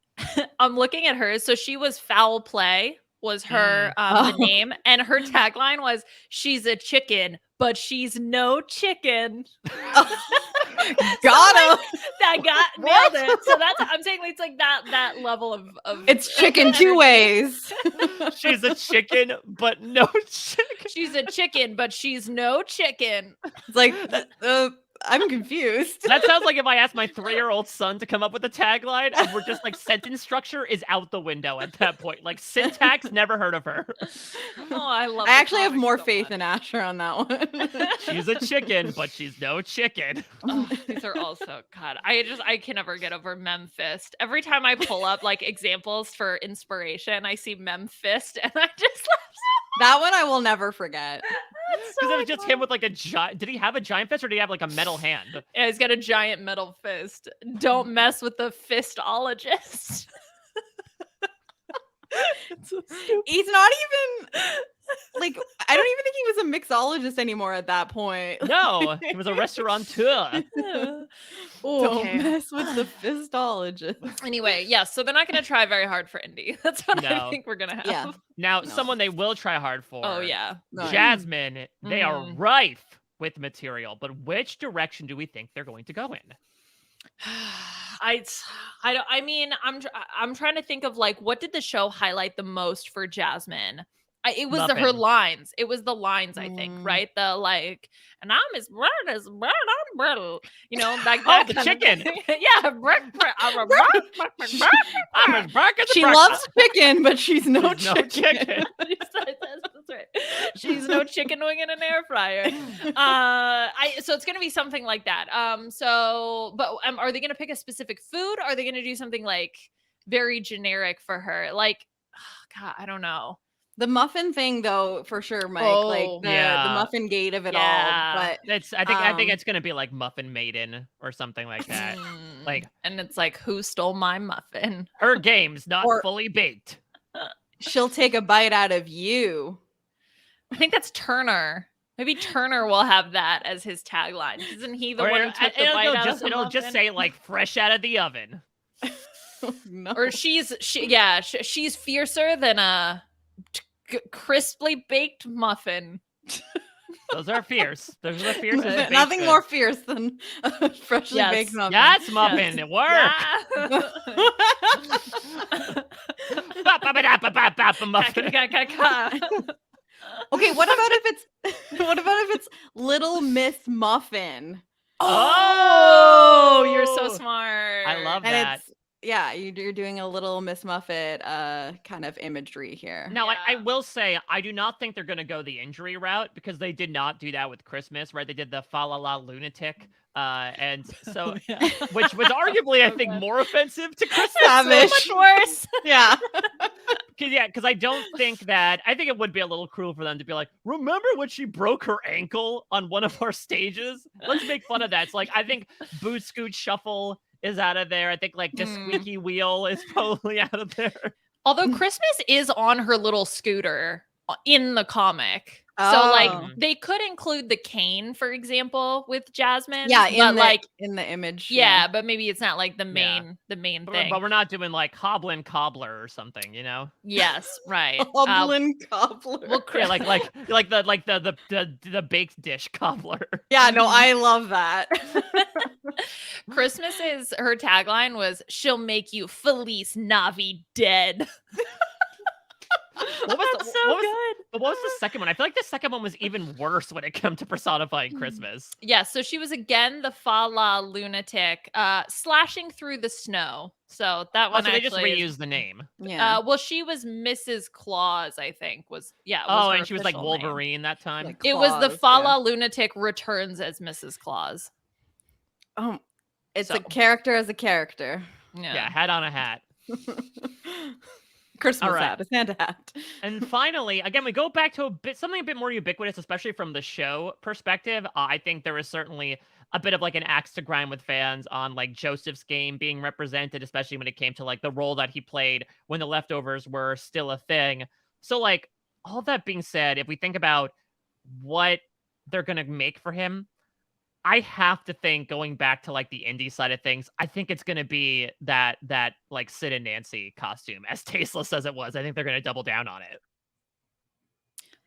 I'm looking at hers. So she was Foul Play was her the Oh. name, and her tagline was "She's a chicken, but she's no chicken." Got him. That got nailed it. So I'm saying it's like that level of It's chicken two ways. She's a chicken, but no chicken. She's a chicken, but she's no chicken. It's like I'm confused. That sounds like if I asked my 3-year-old son to come up with a tagline, and we're just like sentence structure is out the window at that point. Like syntax, never heard of her. Oh, I love. I the actually have comic more so faith much. in Asher on that one. She's a chicken, but she's no chicken. Oh, these are also God. I can never get over Memphis. Every time I pull up like examples for inspiration, I see Memphis, and I just laugh. That one I will never forget. That's Because so it was just funny. him with like a giant. Did he have a giant fist or did he have like a metal hand? Yeah, he's got a giant metal fist. Don't mess with the fistologist. It's so stupid. He's not even like I don't even think he was a mixologist anymore at that point. No, he was a restaurateur. Don't Okay. mess with the fistologist. Anyway, yes, so they're not going to try very hard for Indy. That's what I No. think we're going to have. Yeah. Now, No. someone they will try hard for. Oh, yeah. No. Jasmine, they are Mhm. rife with material, but which direction do we think they're going to go in? I'm trying to think of like what did the show highlight the most for Jasmine? It was her Nothing. lines. It was the lines, I think, Mm. right? The like, and I'm as red as bread on bread. Like Oh, that the kind of chicken. thing. Yeah, I'm as black as the She breakfast. loves chicken, but she's no She's no chicken. chicken. That's right. She's no chicken wing in an air fryer. So it's gonna be something like that. But are they gonna pick a specific food? Or are they gonna do something like very generic for her? Like, God, I don't know. The muffin thing, though, for sure, Mike. Oh, like the yeah. muffin gate of it Yeah. all. But I think Um, it's gonna be like Muffin Maiden or something like that. Like- and it's like, who stole my muffin? Her game's not Or- fully baked. she'll take a bite out of you. I think that's Turner. Maybe Turner will have that as his tagline. Isn't he the Or one who took the bite out of the it'll just muffin? say like fresh out of the oven. No. Or she's fiercer than a crisply baked muffin. Those are fierce. Those are the fiercest. baked Nothing goods. more fierce than a freshly Yes. baked muffin. Yes, muffin. It worked. Muffin. Okay, what about if it's Little Miss Muffin? Oh, you're so smart. I love And that. it's you're doing a Little Miss Muffet kind of imagery here. Now, I Yeah. will say, I do not think they're going to go the injury route because they did not do that with Christmas, right? They did the fa la la lunatic. And so, which was arguably, I think, more offensive to Christmas. Savage. So much worse. Yeah. Because I don't think that, I think it would be a little cruel for them to be like, remember when she broke her ankle on one of our stages? Let's make fun of that. It's like, I think Boot Scoot Shuffle is out of there. I think like the squeaky wheel is probably out of there. Although Christmas is on her little scooter in the comic. So Oh. like they could include the cane, for example, with Jasmine. Yeah, but in the image. yeah, but maybe it's not like the Yeah. main But, thing. but we're not doing like Hoblin Cobbler or something, you know? Yes, right. Goblin cobbler. Well, Yeah, like the baked dish cobbler. Yeah, no, I love that. Christmas is her tagline was she'll make you Feliz Navi dead. What was That's so good. But what was the second one? I feel like the second one was even worse when it came to personifying Christmas. Yeah, so she was again the fa la lunatic, slashing through the snow. So that one Also, they actually just is- reused the name. Yeah. well, she was Mrs. Claus, I think. Was her And she was like official name. Wolverine that time. Like It was the Claus, fa yeah. la lunatic returns as Mrs. Claus. It's So- a character as a character. Yeah, hat on a hat. Christmas All right. hat, a Santa hat. And finally, again, we go back to something a bit more ubiquitous, especially from the show perspective. I think there is certainly a bit of like an axe to grind with fans on like Joseph's game being represented, especially when it came to like the role that he played when the leftovers were still a thing. So like all that being said, if we think about what they're going to make for him, I have to think going back to like the indie side of things, I think it's going to be that like Sid and Nancy costume, as tasteless as it was. I think they're going to double down on it.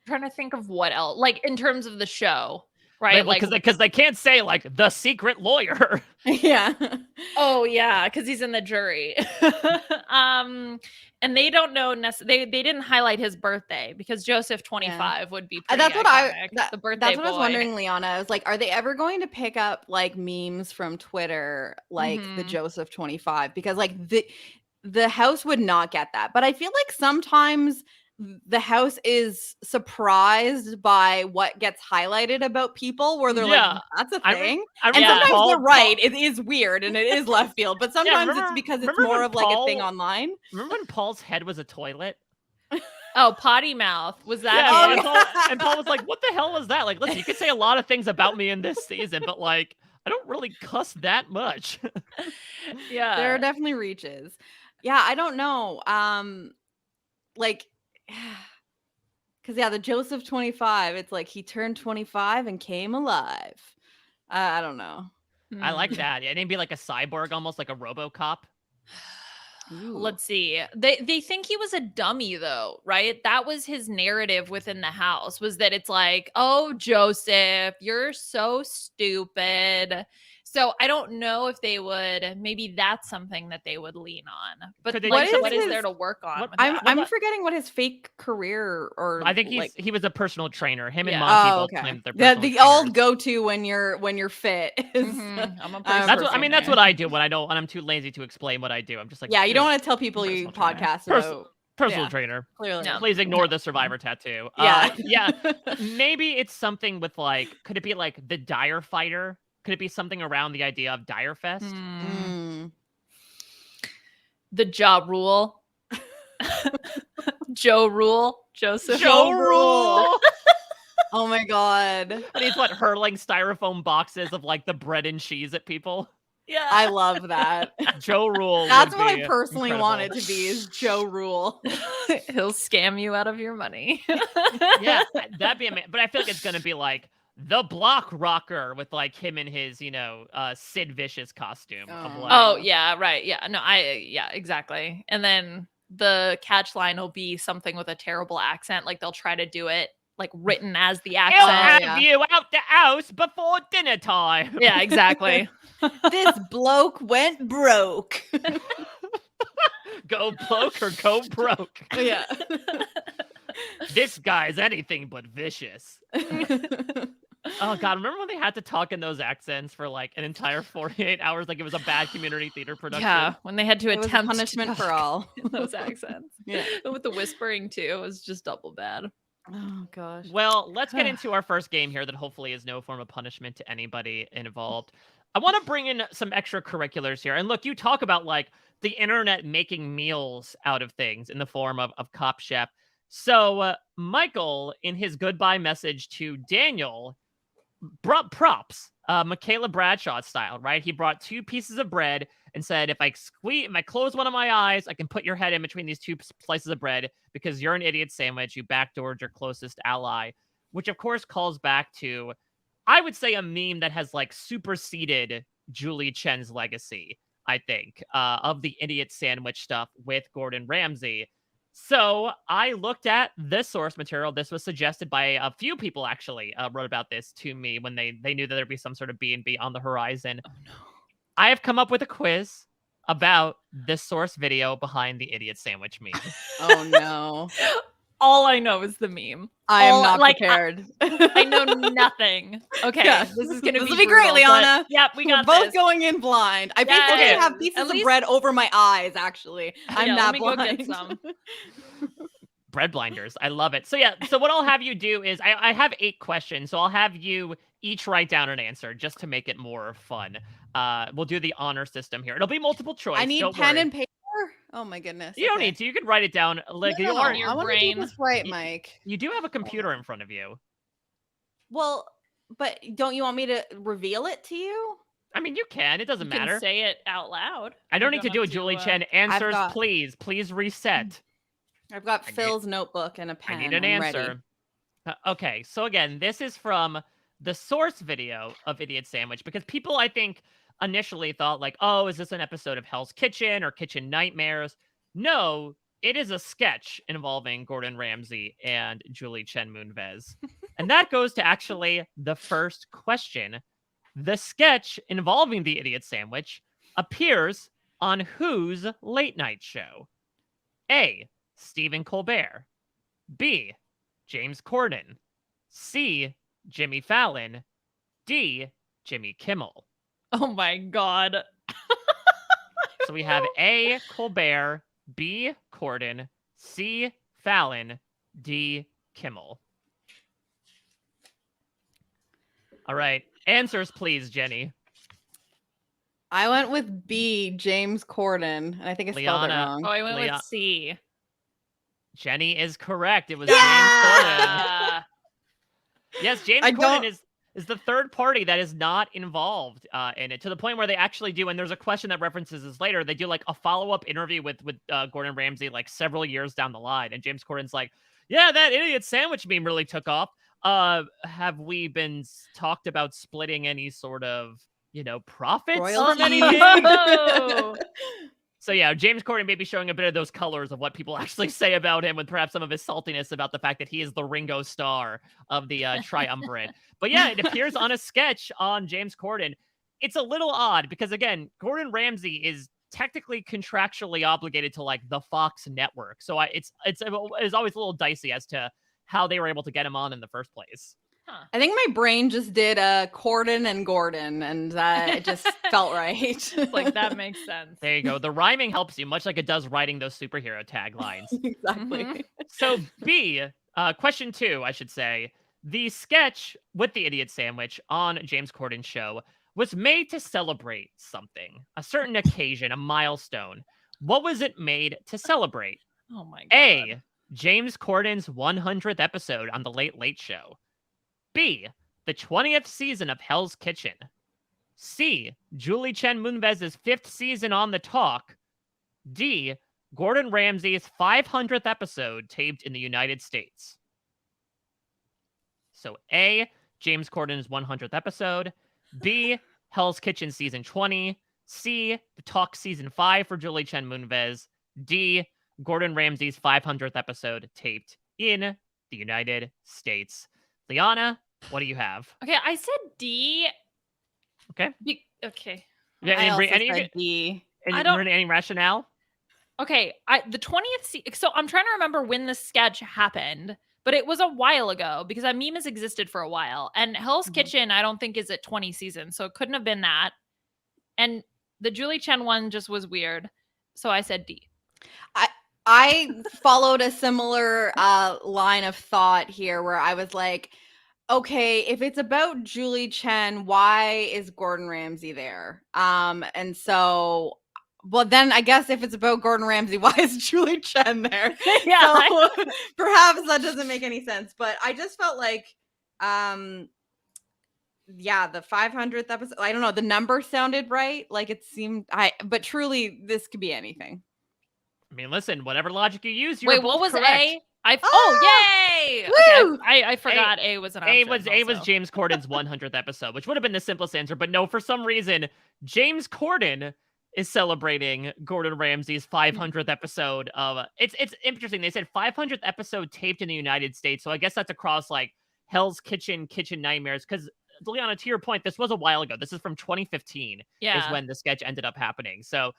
I'm trying to think of what else, like in terms of the show, right? Like, because they can't say like the secret lawyer. Yeah. oh yeah, because he's in the jury. And they don't know they didn't highlight his birthday because Joseph 25 would be pretty That's what iconic. I the birthday that's what I was boy. wondering, Liana. I was like, are they ever going to pick up like memes from Twitter like the Mhm. Joseph 25? Because like the house would not get that. But I feel like sometimes the house is surprised by what gets highlighted about people where they're Yeah. like, that's a I thing. I And remember sometimes Paul- they're right. It is weird and it is left field. But sometimes remember- it's because it's remember more when of like a thing Paul- online. Remember when Paul's head was a toilet? Oh, potty mouth. Was that Yeah, it? and Paul was like, what the hell was that? Like, listen, you could say a lot of things about me in this season, but like, I don't really cuss that much. Yeah. There are definitely reaches. Yeah, I don't know. Like because the Joseph 25, it's like he turned 25 and came alive. I don't know. I like that. It'd be like a cyborg, almost like a RoboCop. Let's see. They think he was a dummy though, right? That was his narrative within the house, was that it's like, oh, Joseph, you're so stupid. So I don't know if they would, maybe that's something that they would lean on. But Could they like, do what is his- there to work on? what- with I'm that? I'm forgetting what his fake career or I think like, he was a personal trainer. Him and Yeah. Monty oh, both okay. claimed that they're The personal old trainers. go-to when you're fit is Mhm. I'm a Um, personal That's what I mean. That's trainer. what I do when I'm too lazy to explain what I do. I'm just like, yeah, you don't "Dude, want to tell people you personal trainer. podcast Personal- about personal yeah. trainer. clearly. No. Please ignore the Survivor tattoo. Yeah. Yeah. Maybe it's something with like, could it be like the Dire Fighter? Could it be something around the idea of Dire Fest? Mm. The Ja Rule. Joe Rule. Joseph. Joe Rule. Rule. Oh my god. And he's what, hurling styrofoam boxes of like the bread and cheese at people. Yeah. I love that. Joe Rule. That's would what I be personally want it incredible. to be, is Joe Rule. He'll scam you out of your money. Yeah, that'd be amazing. But I feel like it's gonna be like the Block Rocker with like him in his, Sid Vicious costume of Oh. like. Oh, yeah, right. Yeah. No, yeah, exactly. And then the catch line will be something with a terrible accent. Like they'll try to do it like written as the I'll accent. have you out the house before dinner time. Yeah, exactly. This bloke went broke. Go bloke or go broke. Yeah. This guy's anything but vicious. Oh god, remember when they had to talk in those accents for like an entire 48 hours, like it was a bad community theater production? Yeah, when they had to It was a attempt punishment to for talk all. in those accents. Yeah. But with the whispering too, it was just double bad. Oh gosh. Well, let's get into our first game here that hopefully is no form of punishment to anybody involved. I want to bring in some extracurriculars here. And look, you talk about like the internet making meals out of things in the form of Cop Chef. So Michael, in his goodbye message to Daniel, brought props, Michaela Bradshaw style, right? He brought 2 pieces of bread and said, if I close one of my eyes, I can put your head in between these 2 slices of bread because you're an idiot sandwich. You backdoored your closest ally, which of course calls back to, I would say, a meme that has like superseded Julie Chen's legacy, I think, of the idiot sandwich stuff with Gordon Ramsay. So I looked at this source material. This was suggested by a few people, actually, wrote about this to me when they knew that there'd be some sort of B&B on the horizon. Oh no. I have come up with a quiz about this source video behind the idiot sandwich meme. Oh no. All I know is the meme. I am All- not like, prepared. I know nothing. Okay, Yeah. this is gonna This be will be brutal, great, but- Liana. Yep, we We're got both this. going in blind. I basically Okay. have pieces At of least- bread over my eyes, actually. I'm Yeah, not let me go blind. get some. Bread blinders. I love it. So yeah, so what I'll have you do is I have 8 questions, so I'll have you each write down an answer just to make it more fun. We'll do the honor system here. It'll be multiple choice. I need don't pen worry. and paper. Oh my goodness. You don't okay. need to. You can write it down. Like No, you no, are. your I want to brain. do this right, Y- Mike. You do have a computer in front of you. Well, but don't you want me to reveal it to you? I mean, you can. It doesn't You can matter. say it out loud. I don't You need to do have it, Julie to, Chen. Answers, got- please. Please reset. I've got I need- Phil's notebook and a pen. I need an I'm ready. answer. Okay, so again, this is from the source video of Idiot Sandwich because people, I think, initially thought like, oh, is this an episode of Hell's Kitchen or Kitchen Nightmares? No, it is a sketch involving Gordon Ramsay and Julie Chen Moonves. And that goes to actually the first question. The sketch involving the Idiot Sandwich appears on whose late night show? A, Stephen Colbert. B, James Corden. C, Jimmy Fallon. D, Jimmy Kimmel. Oh my god. So we have A, Colbert, B, Corden, C, Fallon, D, Kimmel. All right. Answers, please, Jenny. I went with B, James Corden, and I think I spelled it Liana. wrong. Oh, I went Leon- with C. Jenny is correct. It was Yeah! James Corden. Ah. Yes, James I Corden don't- is the third party that is not involved in it, to the point where they actually do, and there's a question that references this later, they do like a follow-up interview with Gordon Ramsay like several years down the line, and James Corden's like, yeah, that idiot sandwich meme really took off. Have we been talked about splitting any sort of, profits from Royalties? anything? Oh. So yeah, James Corden may be showing a bit of those colors of what people actually say about him, with perhaps some of his saltiness about the fact that he is the Ringo Starr of the triumvirate. But yeah, it appears on a sketch on James Corden. It's a little odd because, again, Gordon Ramsay is technically contractually obligated to like the Fox network. So it's always a little dicey as to how they were able to get him on in the first place. Huh. I think my brain just did Corden and Gordon, and it just felt right. It's like, that makes sense. There you go. The rhyming helps you, much like it does writing those superhero taglines. Exactly. Mhm. So B, question 2, I should say. The sketch with the idiot sandwich on James Corden's show was made to celebrate something, a certain occasion, a milestone. What was it made to celebrate? Oh my god. A, James Corden's 100th episode on The Late Late Show. B, the 20th season of Hell's Kitchen. C. Julie Chen Moonves' 5th season on the talk. D. Gordon Ramsay's 500th episode taped in the United States. So A. James Corden's 100th episode. B. Hell's Kitchen season 20. C. The Talk season 5 for Julie Chen Moonves. D. Gordon Ramsay's 500th episode taped in the United States. Liana, what do you have? Okay, I said D. Okay. Okay. Yeah, I also any said D. any rationale? Okay, the 20th. So I'm trying to remember when the sketch happened, but it was a while ago because that meme has existed for a while. And Hell's Kitchen, I don't think is at 20 seasons, so it couldn't have been that. And the Julie Chen one just was weird, so I said D. I followed a similar line of thought here where I was like, okay, if it's about Julie Chen, why is Gordon Ramsay there? And so, well, then I guess if it's about Gordon Ramsay, why is Julie Chen there? Yeah. So, perhaps that doesn't make any sense, but I just felt like, yeah, the 500th episode, I don't know, the number sounded right. Like it seemed, but truly, this could be anything. I mean, listen, whatever logic you use, you're Wait, both what was correct. A? Yay! Woo! Okay, I forgot A was an option. A was James Corden's 100th episode, which would have been the simplest answer, but no, for some reason, James Corden is celebrating Gordon Ramsay's 500th episode of it's interesting. They said 500th episode taped in the United States, so I guess that's across like Hell's Kitchen, Kitchen Nightmares, because Liana, to your point, this was a while ago. This is from 2015 is when the sketch ended up happening. So,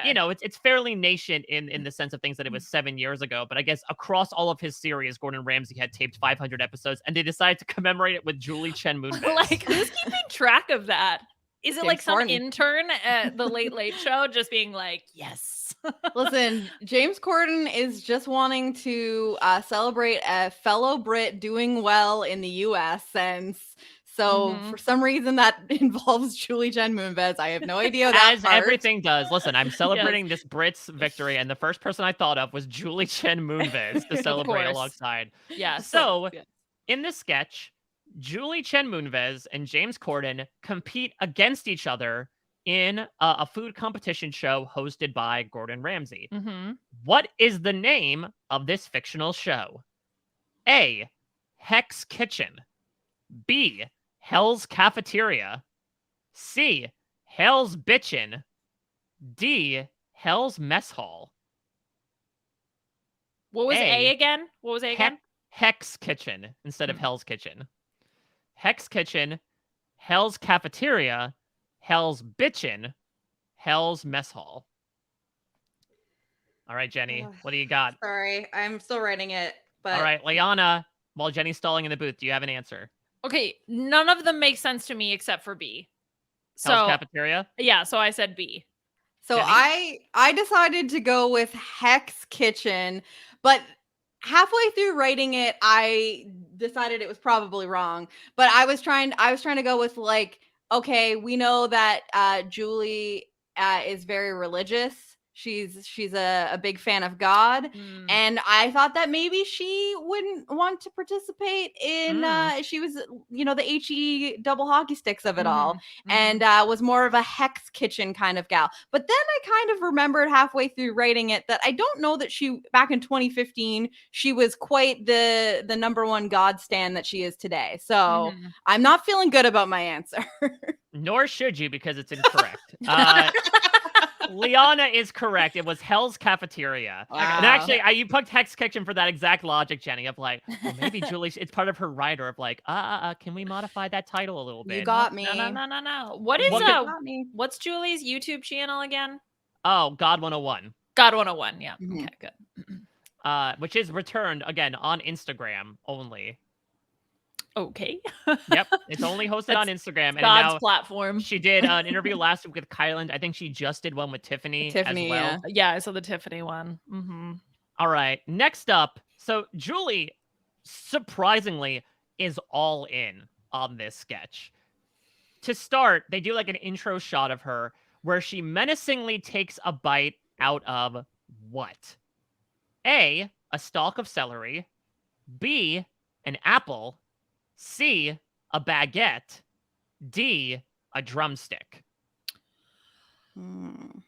you know, it's fairly nascent in the sense of things that it was 7 years ago. But I guess across all of his series, Gordon Ramsay had taped 500 episodes, and they decided to commemorate it with Julie Chen Moonves. Like, who's keeping track of that? Is it James like some Corden. intern at the Late Late Show just being like, yes? Listen, James Corden is just wanting to celebrate a fellow Brit doing well in the U.S. and so for some reason that involves Julie Chen Moonves. I have no idea that As part. everything does. Listen, I'm celebrating this Brit's victory, and the first person I thought of was Julie Chen Moonves to celebrate course. alongside. Yeah. So, in this sketch, Julie Chen Moonves and James Corden compete against each other in a food competition show hosted by Gordon Ramsay. What is the name of this fictional show? A. Hex Kitchen. B. Hell's Cafeteria. C. Hell's Bitchin'. D. Hell's Mess Hall. What was A again? What was A again? Hex Kitchen instead of Hell's Kitchen. Hex Kitchen, Hell's Cafeteria, Hell's Bitchin', Hell's Mess Hall. All right, Jenny, what do you got? Sorry, I'm still writing it. But all right, Liana, while Jenny's stalling in the booth, do you have an answer? Okay, none of them make sense to me except for B. Hell's Cafeteria? Yeah, so I said B. So Jenny? I decided to go with Hex Kitchen, but halfway through writing it, I decided it was probably wrong. But I was trying to go with like, okay, we know that Julie is very religious. She's a big fan of God, and I thought that maybe she wouldn't want to participate in. She was, the HE double hockey sticks of it all, and was more of a Hex Kitchen kind of gal. But then I kind of remembered halfway through writing it that I don't know that she back in 2015 she was quite the number one God stan that she is today. So I'm not feeling good about my answer. Nor should you, because it's incorrect. Liana is correct. It was Hell's Cafeteria. Wow. And actually, you picked Hex Kitchen for that exact logic, Jenny, of like, well, maybe Julie, it's part of her writer of like, can we modify that title a little bit? You got me. No. What's Julie's YouTube channel again? Oh, God 101. God 101, yeah. Okay, good. Which is returned, again, on Instagram only. Okay. Yep, it's only hosted on Instagram. And God's now platform. She did an interview last week with Kylan. I think she just did one with Tiffany as well. Yeah, I saw the Tiffany one. All right, next up. So Julie, surprisingly, is all in on this sketch. To start, they do like an intro shot of her where she menacingly takes a bite out of what? A stalk of celery. B, an apple. C, a baguette. D, a drumstick? Hmm.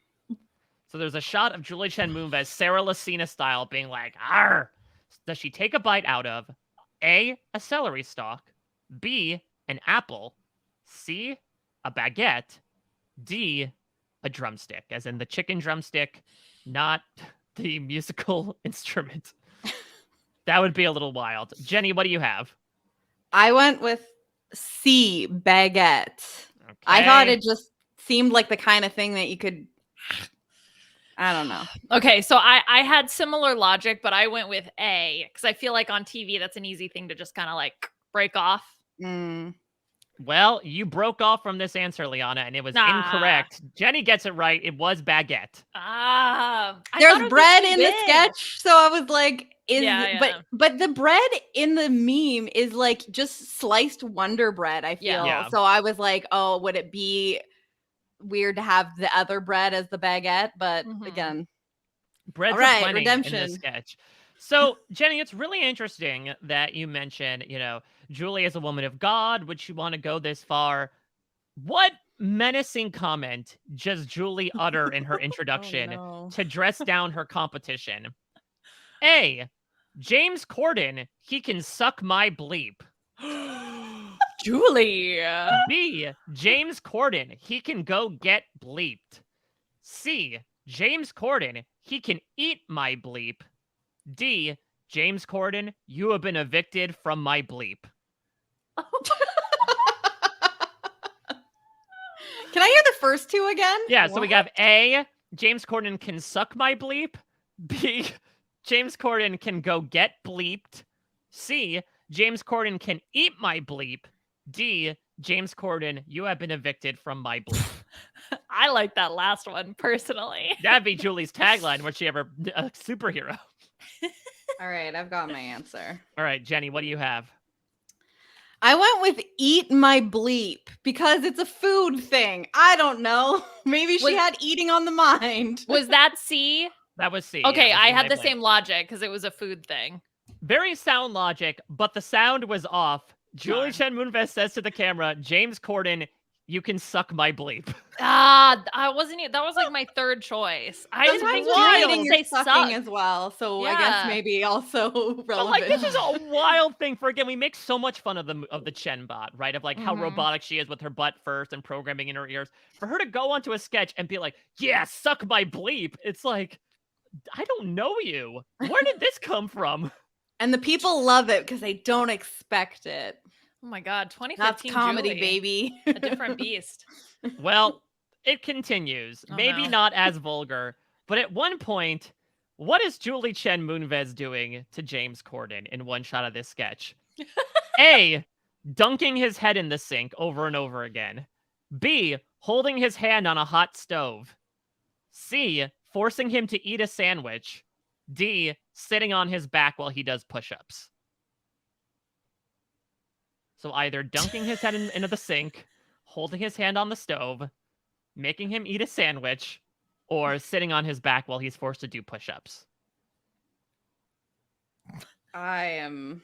So there's a shot of Julie Chen Moonves, Sarah Lucina style, being like, "Arr!" Does she take a bite out of A, a celery stalk, B, an apple, C, a baguette, D, a drumstick, as in the chicken drumstick, not the musical instrument? That would be a little wild. Jenny, what do you have? I went with C, baguette. Okay. I thought it just seemed like the kind of thing that you could. I don't know. Okay, so I had similar logic, but I went with A because I feel like on TV that's an easy thing to just kind of like break off. Mm. Well, you broke off from this answer, Liana, and it was incorrect. Jenny gets it right. It was baguette. I There's thought it was bread too in the big. sketch, so I was like, Yeah. but the bread in the meme is like just sliced Wonder Bread, I feel. Yeah. So I was like, oh, would it be weird to have the other bread as the baguette? But again, bread's all right, aplenty redemption. in this sketch. So, Jenny, it's really interesting that you mentioned, Julie is a woman of God. Would she want to go this far? What menacing comment does Julie utter in her introduction to dress down her competition? A, James Corden, he can suck my bleep. Julie. B, James Corden, he can go get bleeped. C, James Corden, he can eat my bleep. D, James Corden, you have been evicted from my bleep. Can I hear the first two again? Yeah, so we have A, James Corden can suck my bleep. B, James Corden can go get bleeped. C, James Corden can eat my bleep. D, James Corden, you have been evicted from my bleep. I like that last one personally. That'd be Julie's tagline. Was she ever a superhero? All right, I've got my answer. All right, Jenny, what do you have? I went with eat my bleep because it's a food thing. I don't know. Maybe she had eating on the mind. Was that C? That was C. Okay, yeah, I had the same logic because it was a food thing. Very sound logic, but the sound was off. Julie Chen Moonves says to the camera, James Corden, you can suck my bleep. I wasn't. That was like my third choice. I just think Julie didn't say sucking as well, so I guess maybe also relevant. But like this is a wild thing for we make so much fun of the Chen bot, right? Of like how robotic she is with her butt first and programming in her ears. For her to go onto a sketch and be like, "Yeah, suck my bleep," it's like, I don't know you. Where did this come from? And the people love it because they don't expect it. Oh my God, 2015 That's comedy, Julie. baby. A different beast. Well, it continues. Maybe not as vulgar, but at one point, what is Julie Chen Moonves doing to James Corden in one shot of this sketch? A, dunking his head in the sink over and over again. B, holding his hand on a hot stove. C, forcing him to eat a sandwich. D, sitting on his back while he does push-ups. So either dunking his head into the sink, holding his hand on the stove, making him eat a sandwich, or sitting on his back while he's forced to do push-ups. I am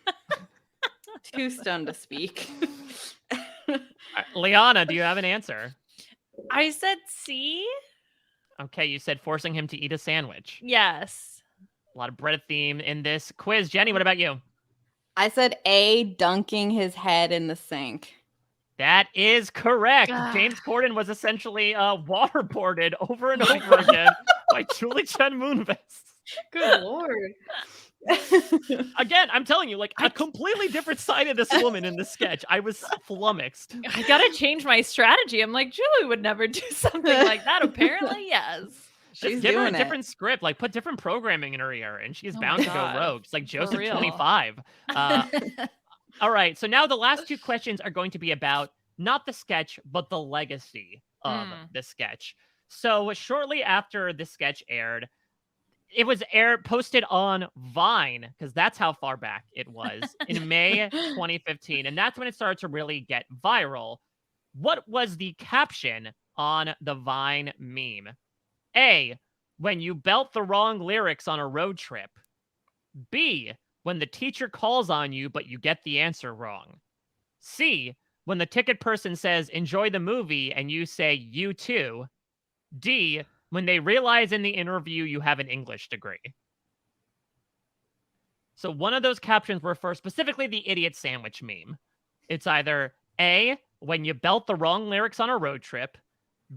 too stunned to speak. Liana, do you have an answer? I said C. Okay, you said forcing him to eat a sandwich. Yes. A lot of bread theme in this quiz. Jenny, what about you? I said A, dunking his head in the sink. That is correct. James Corden was essentially waterboarded over and over again by Julie Chen Moonves. Good Lord. Again, I'm telling you, like a completely different side of this woman in this sketch. I was flummoxed. I gotta change my strategy. I'm like, Julie would never do something like that. Apparently, yes. She's give her a doing different script, like put different programming in her ear, and she's Oh bound my to God. go rogue. It's like Joseph real. 25. All right, so now the last two questions are going to be about not the sketch, but the legacy of the sketch. So shortly after the sketch aired, it was posted on Vine, because that's how far back it was, in May 2015. And that's when it started to really get viral. What was the caption on the Vine meme? A, when you belt the wrong lyrics on a road trip. B, when the teacher calls on you, but you get the answer wrong. C, when the ticket person says, enjoy the movie, and you say, you too. D, when they realize in the interview you have an English degree. So one of those captions refers specifically the idiot sandwich meme. It's either A, when you belt the wrong lyrics on a road trip.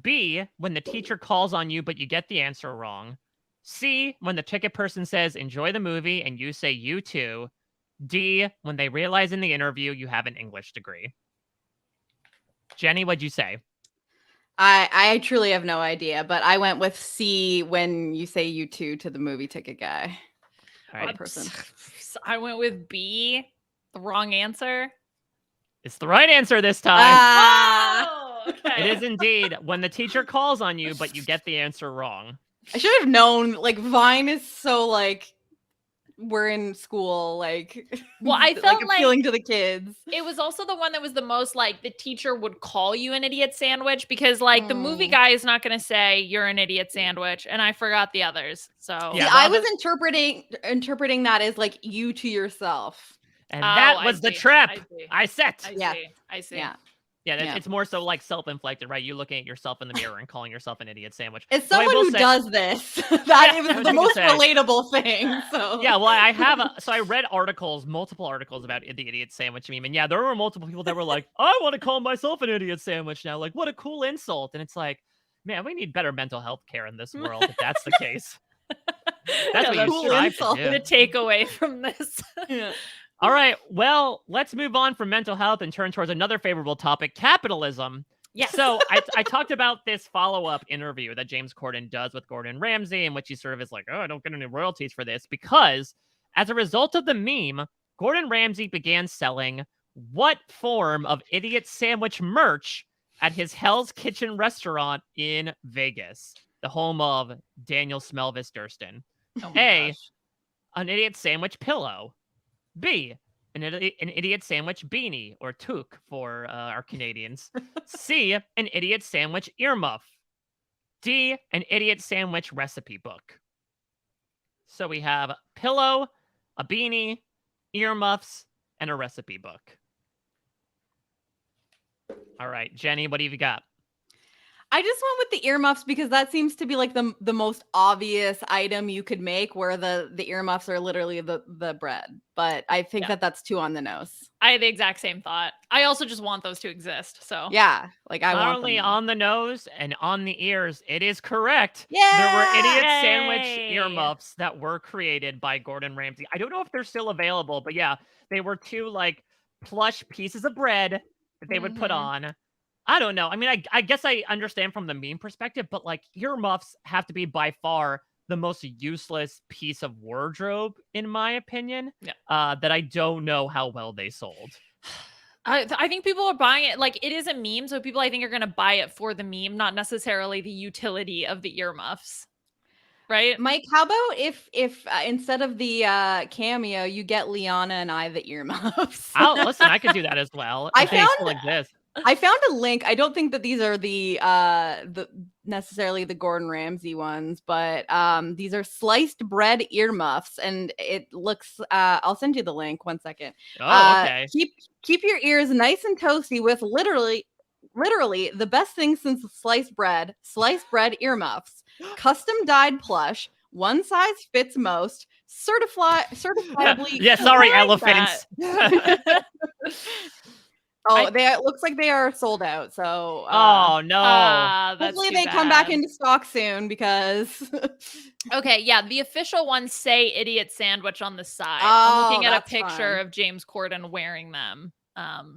B, when the teacher calls on you but you get the answer wrong. C, when the ticket person says, enjoy the movie, and you say, you too. D, when they realize in the interview you have an English degree. Jenny, what'd you say? I truly have no idea, but I went with C, when you say you too to the movie ticket guy. All right. Person. I went with B, the wrong answer. It's the right answer this time. Oh, okay. It is indeed when the teacher calls on you, but you get the answer wrong. I should have known. Like, Vine is so like, we're in school, like, well, I felt like appealing to the kids. It was also the one that was the most like the teacher would call you an idiot sandwich, because like the movie guy is not going to say you're an idiot sandwich, and I forgot the others. So Yeah, see, I was interpreting that as like you to yourself. And that was the trap I set. I see. Yeah, it's more so like self-inflicted, right? You looking at yourself in the mirror and calling yourself an idiot sandwich. As someone who does this, that is the most relatable thing. So yeah, well, I have. So I read multiple articles about the idiot sandwich meme, and yeah, there were multiple people that were like, "I want to call myself an idiot sandwich now." Like, what a cool insult! And it's like, man, we need better mental health care in this world if that's the case. That's what you strive to do. The takeaway from this. Yeah. All right, well, let's move on from mental health and turn towards another favorable topic, capitalism. Yes. So I talked about this follow-up interview that James Corden does with Gordon Ramsay, in which he sort of is like, oh, I don't get any royalties for this, because as a result of the meme, Gordon Ramsay began selling what form of idiot sandwich merch at his Hell's Kitchen restaurant in Vegas, the home of Daniel Smelvis Durston. Oh A, an idiot sandwich pillow. B, an idiot sandwich beanie, or toque for our Canadians. C, an idiot sandwich earmuff. D, an idiot sandwich recipe book. So we have a pillow, a beanie, earmuffs, and a recipe book. All right, Jenny, what have you got? I just went with the earmuffs because that seems to be like the most obvious item you could make, where the earmuffs are literally the bread. But I think that's too on the nose. I had the exact same thought. I also just want those to exist. So yeah, like I not want only them. on the nose and on the ears. It is correct. Yeah, there were idiot sandwich earmuffs that were created by Gordon Ramsay. I don't know if they're still available, but yeah, they were two like plush pieces of bread that they would put on. I don't know. I mean, I guess I understand from the meme perspective, but like earmuffs have to be by far the most useless piece of wardrobe, in my opinion, that I don't know how well they sold. I think people are buying it. Like, it is a meme, so people I think are going to buy it for the meme, not necessarily the utility of the earmuffs. Right? Mike, how about if instead of the cameo, you get Liana and I the earmuffs? Listen, I could do that as well. I found like this. I found a link. I don't think that these are the necessarily the Gordon Ramsay ones, but these are sliced bread earmuffs, and it looks. I'll send you the link. 1 second. Oh, okay. Keep your ears nice and toasty with literally the best thing since sliced bread earmuffs. Custom dyed plush. One size fits most. Certifiably. Yeah, sorry, elephants. It looks like they are sold out. So, oh no! Hopefully they come back into stock soon, because. Okay, yeah, the official ones say "idiot sandwich" on the side. I'm looking at a picture of James Corden wearing them.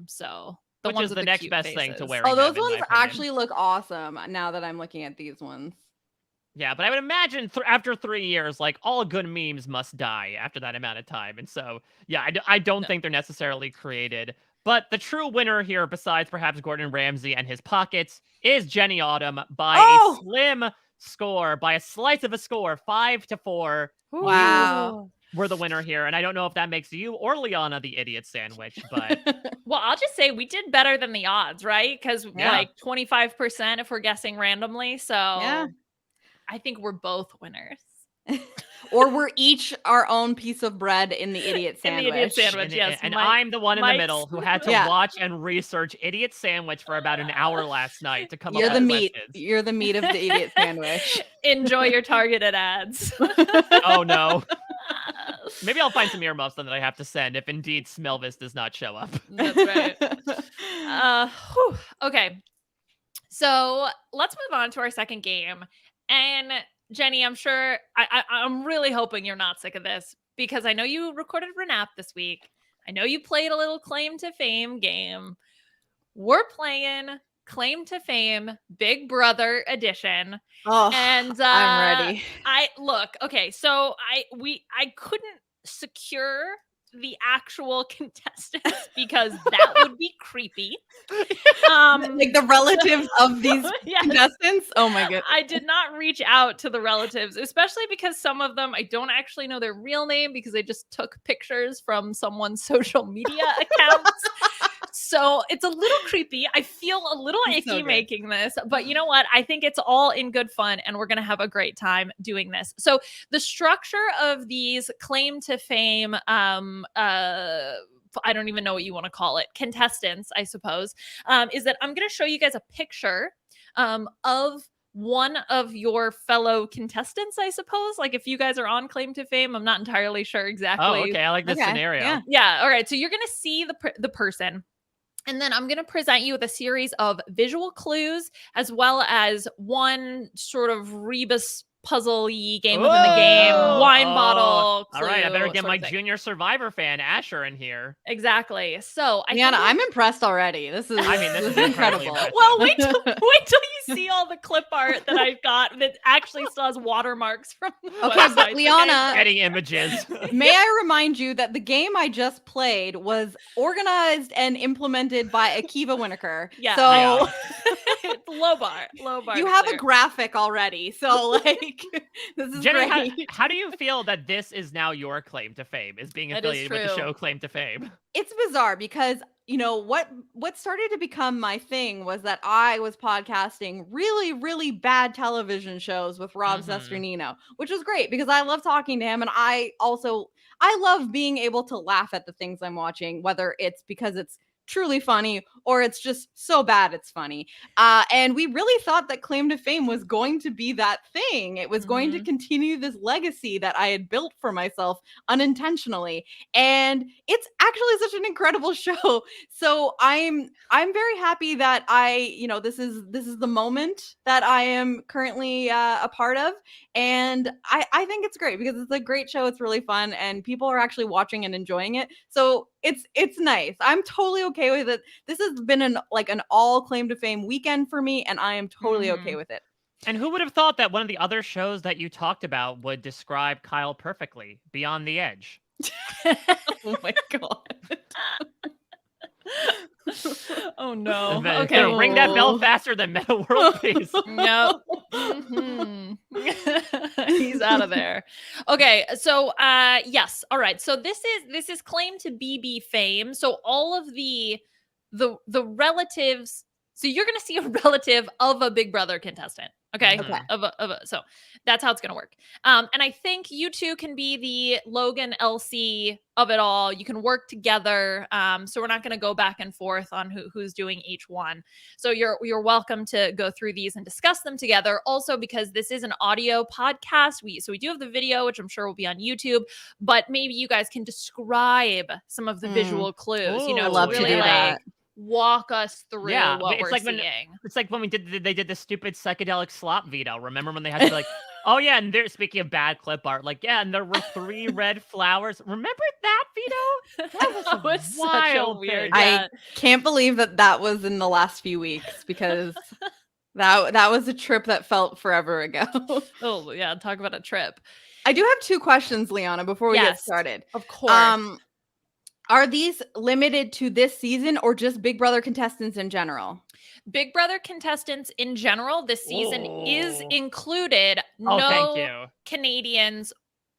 So which is the next best thing to wear. Oh, those ones actually look awesome. Now that I'm looking at these ones. Yeah, but I would imagine after 3 years, like, all good memes must die after that amount of time. And so, yeah, I don't think they're necessarily created. But the true winner here, besides perhaps Gordon Ramsay and his pockets, is Jenny Autumn by a slim score, by a slice of a score, 5-4. Wow. We're the winner here. And I don't know if that makes you or Liana the idiot sandwich, but... Well, I'll just say we did better than the odds, right? Because like 25% if we're guessing randomly. So... yeah. I think we're both winners. or we're each our own piece of bread in the idiot In the sandwich. idiot sandwich, yes. And Mike- I'm the one in the Mike's- middle who had to Yeah. watch and research idiot sandwich for about an hour last night to come You're up the with meat. questions. You're the meat of the idiot sandwich. Enjoy your targeted ads. Oh no. Maybe I'll find some earmuffs then that I have to send if indeed Smellvis does not show up. That's right. Okay. So let's move on to our second game. And Jenny, I'm sure I'm really hoping you're not sick of this because I know you recorded RHAP this week. I know you played a little claim to fame game. We're playing Claim to Fame Big Brother edition. Oh, And I'm ready. So I couldn't secure the actual contestants because that would be creepy. Like the relatives of these Yes. contestants. Oh my goodness. I did not reach out to the relatives, especially because some of them I don't actually know their real name because they just took pictures from someone's social media accounts. So it's a little creepy. I feel a little It's so icky good. making this, but you know what? I think it's all in good fun and we're going to have a great time doing this. So the structure of these claim to fame, I don't even know what you want to call it, contestants, I suppose, is that I'm going to show you guys a picture of one of your fellow contestants, I suppose. Like if you guys are on Claim to Fame, I'm not entirely sure exactly. Oh, okay. I like this Okay, scenario. yeah. Yeah. All right. So you're going to see the person. And then I'm going to present you with a series of visual clues as well as one sort of rebus puzzle-y game within the game, wine bottle clue. All right, I better get sort my of thing. Junior Survivor fan Asher in here. Exactly. So I Liana, think I'm impressed already. This is this is incredibly impressive. well, wait till you see all the clip art that I've got that actually still has watermarks from the Okay, website. but Liana, Getting images. may I remind you that the game I just played was organized and implemented by Akiva Winokur. Yeah, So It's low bar. you to have clear. a graphic already. So like this is Jenny, great. how do you feel that this is now your claim to fame, is being That is affiliated with the true. show Claim to Fame? It's bizarre because what started to become my thing was that I was podcasting really, really bad television shows with Rob Mhm. Sesternino, which was great because I love talking to him, and I love being able to laugh at the things I'm watching, whether it's because it's truly funny or it's just so bad it's funny. And we really thought that Claim to Fame was going to be that thing. It was going to continue this legacy that I had built for myself unintentionally. And it's actually such an incredible show. So I'm very happy that this is the moment that I am currently a part of. And I think it's great because it's a great show. It's really fun and people are actually watching and enjoying it. So it's nice. I'm totally okay with it. This has been an all Claim to Fame weekend for me, and I am totally okay with it. And who would have thought that one of the other shows that you talked about would describe Kyle perfectly, Beyond the Edge? Oh my god. Oh no. It's Okay. gonna ring that bell faster than Meta World Peace. Nope. Mhm. He's out of there. Okay, so yes. All right. So this is Claim to BB Fame. So all of the relatives. So you're gonna see a relative of a Big Brother contestant. Okay. Okay. So that's how it's gonna work. And I think you two can be the Logan LC of it all. You can work together. So we're not gonna go back and forth on who's doing each one. So you're welcome to go through these and discuss them together. Also, because this is an audio podcast, we do have the video, which I'm sure will be on YouTube, but maybe you guys can describe some of the visual clues. Ooh, I love to really do that. walk us through Yeah, what it's we're like seeing. It's like when they did the stupid psychedelic slop veto. Remember when they had to like, oh yeah, and they're speaking of bad clip art, like yeah, and there were 3 red flowers. Remember that veto? That was such a wild weird. thing. Yeah. I can't believe that was in the last few weeks because that was a trip that felt forever ago. Oh yeah, talk about a trip. I do have 2 questions, Liana, before we get Yes. started. Of course. Are these limited to this season or just Big Brother contestants in general? Big Brother contestants in general this season is Ooh. included. Oh, No thank you. Canadians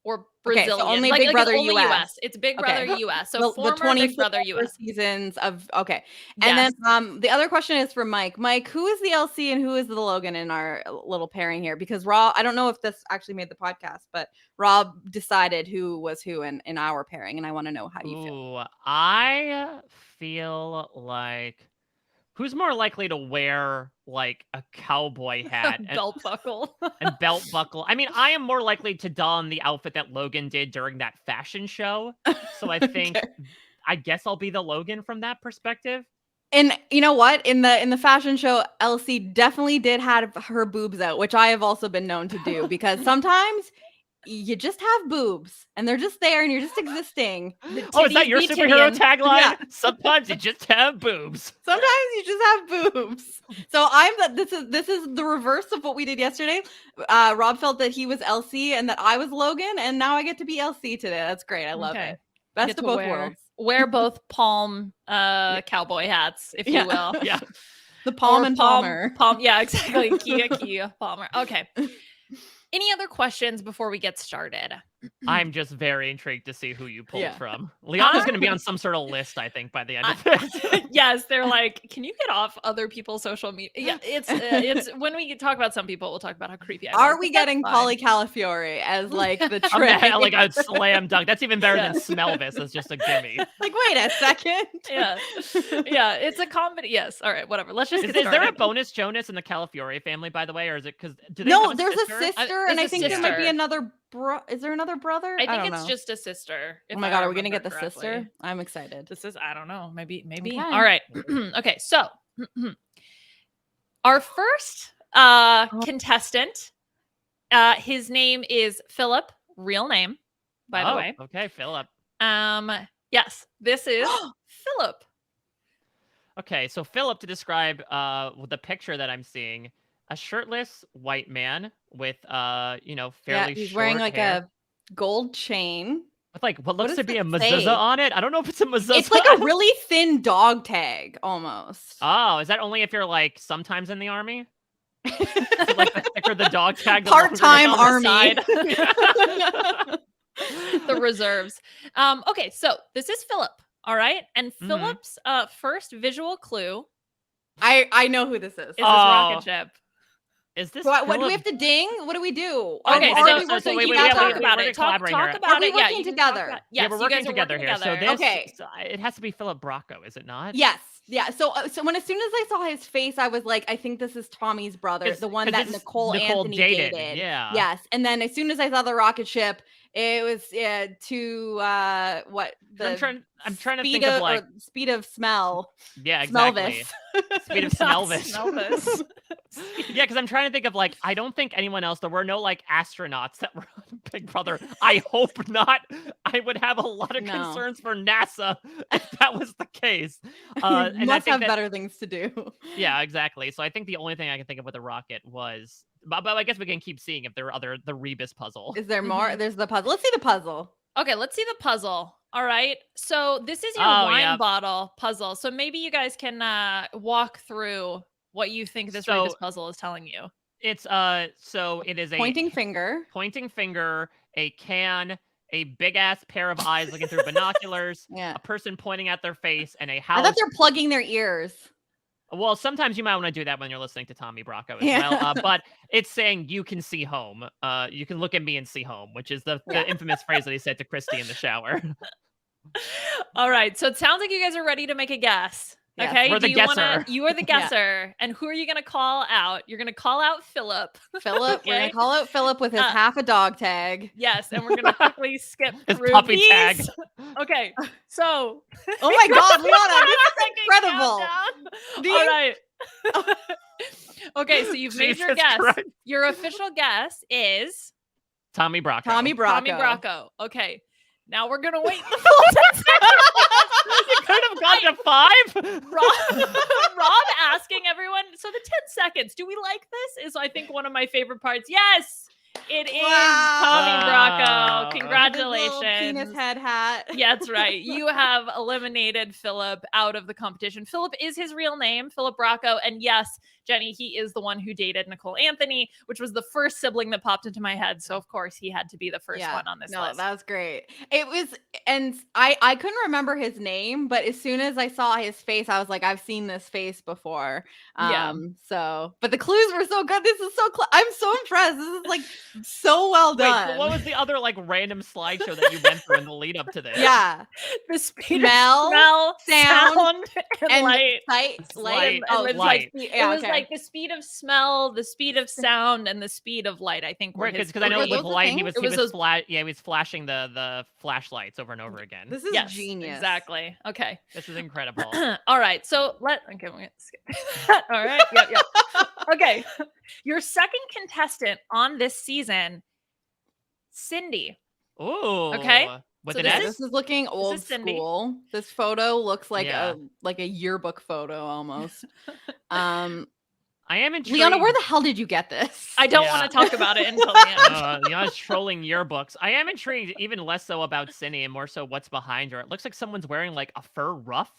or Okay, so Brazilian. only like, Big like Brother it's only US. It's Big Okay. Brother US. So The former 24 Big Brother US. seasons of okay. Yes. And then the other question is for Mike. Mike, who is the LC and who is the Logan in our little pairing here? Because Rob, I don't know if this actually made the podcast, but Rob decided who was who in our pairing, and I want to know how you feel. Ooh, I feel like who's more likely to wear like a cowboy hat Belt buckle. and belt buckle? I mean, I am more likely to don the outfit that Logan did during that fashion show. So I think Okay. I guess I'll be the Logan from that perspective. And you know what? In the fashion show, Elsie definitely did have her boobs out, which I have also been known to do because sometimes you just have boobs and they're just there and you're just existing. The Oh, is that titties your be superhero tittying. tagline? Yeah. Sometimes you just have boobs. Sometimes you just have boobs. So this is the reverse of what we did yesterday. Rob felt that he was Elsie and that I was Logan, and now I get to be Elsie today. That's great. I love it. Best Get of to both worlds. Wear both palm cowboy hats, if you will. Yeah. The Palm Or and Palmer. Palm, yeah, exactly. Kia, Palmer. Okay. Any other questions before we get started? I'm just very intrigued to see who you pulled Yeah. from. Liana's going to be on some sort of list, I think, by the end of this. Yes, they're like, can you get off other people's social media? Yeah, it's when we talk about some people, we'll talk about how creepy I Are was, we but that's getting fine. Polly Calafiore as like the I'm trick? like a slam dunk. That's even better than Smellvis. It's just a gimme. Like, wait a second. Yeah, it's a comedy. Yes, all right, whatever. Let's just Is get there a started. bonus Jonas in the Calafiore family, by the way, or is it because do they No, have there's sister? a sister, There's and a I think there might be sister. another Is there another brother? I think don't it's know. just a sister. Oh if my I god, are we gonna remember get the correctly. sister? I'm excited. This is, I don't know, maybe. Okay. All right. Okay, so our first contestant, his name is Philip, real name, by the way. Okay, Philip. Yes, this is Philip. Okay, so Philip, to describe the picture that I'm seeing, a shirtless white man with fairly he's short wearing like hair. a gold chain. With like what looks does to be it a mezuzah say? on it. I don't know if it's a mezuzah. It's like a really thin dog tag almost. Oh, is that only if you're like sometimes in the army? Is it like the thicker the dog tag, the Part-time longer it's on army. the side? The reserves. Okay, so this is Philip. All right, and Mhm. Philip's first visual clue I know who this is. is this rocket ship. What Is this do we Philip? have to ding? What do we do? Okay, Are so- we so working wait, you we guys have to- talk we're about gonna it. Talk collaborate here. about Are we it. Yeah, working you can talk together? about- Yeah, Yes, we're you working guys are together working here. So together. this, Okay. it has to be Philip Bracco, is it not? Yes. Yeah. So as soon as I saw his face, I was like, I think this is Tommy's brother, 'Cause- the one 'cause that this is Nicole Anthony dated. Yeah. Yes. And then as soon as I saw the rocket ship, it was what the I'm trying to speed think of like speed of smell. yeah, exactly. Smellvis. Speed of Not Smellvis. Smellvis. Yeah, because I'm trying to think of like I don't think anyone else. There were no like astronauts that were on Big Brother. I hope not. I would have a lot of No. concerns for NASA if that was the case. You And I must think have that, better things to do. yeah, exactly. So I think the only thing I can think of with a rocket was, but I guess we can keep seeing if there are the Rebus puzzle. Is there more? Mhm. There's the puzzle. Let's see the puzzle. Okay, let's see the puzzle. All right. So this is your Oh, wine yeah. bottle puzzle. So maybe you guys can walk through what you think this So- Rebus puzzle is telling you. It's so it is a Pointing finger. pointing finger, a can, a big ass pair of eyes looking through binoculars, Yeah. a person pointing at their face, and a I house. thought they're plugging their ears. Well, sometimes you might want to do that when you're listening to Tommy Bracco as Yeah. well. But it's saying you can see home. You can look at me and see home, which is the Yeah. infamous phrase that he said to Christy in the shower. All right. So it sounds like you guys are ready to make a guess. Yes, Okay. we're the you wanna- guesser. You are the Yeah. guesser. And who are you going to call out? You're going to call out Philip. Philip. We're Okay. gonna call out Philip with his Uh, half a dog tag. Yes. And we're going to quickly skip His through puppy these. tag. Okay. So. Oh my God, Liana, this is Second incredible. countdown. Ding. All right. Okay. So you've made your Jesus guess. Christ. Your official guess is Tommy Bracco. Tommy Bracco. Tommy Bracco. Okay. Now we're going to wait the full 10 seconds. You could have gone to 5. Rob asking everyone, so the 10 seconds, do we like this? Is I think one of my favorite parts. Yes. It is Wow. Tommy Bracco. Wow. Congratulations. With his little penis head hat. Yeah, that's right. You have eliminated Philip out of the competition. Philip is his real name, Philip Bracco. And yes, Jenny, he is the one who dated Nicole Anthony, which was the first sibling that popped into my head. So of course he had to be the first one on this list. That was great. It was, and I couldn't remember his name, but as soon as I saw his face, I was like, I've seen this face before. Yeah. So, but the clues were so good. This is so I'm so impressed. This is like so well done. Wait, what was the other like random slideshow that you went through in the lead up to this? Yeah. The speed Smell, of smell, sound, and light. Light. And it was light. it was like the speed of smell, the speed of sound, and the speed of light. I think were Right, his because I know Were with those the light he things? was he was flashing the flashlights over and over again. This is Yes, genius. Exactly. Okay. This is incredible. All right. So we're gonna skip that. All right. Yep. Okay. Your second contestant on this season, Cindy. Ooh. Okay. With So an this S? This is looking old Cindy. school. This photo looks like Yeah. a yearbook photo almost. I am intrigued. Liana, where the hell did you get this? I don't Yeah. want to talk about it until the end. Liana's trolling yearbooks. I am intrigued, even less so about Cindy and more so what's behind her. It looks like someone's wearing like a fur ruff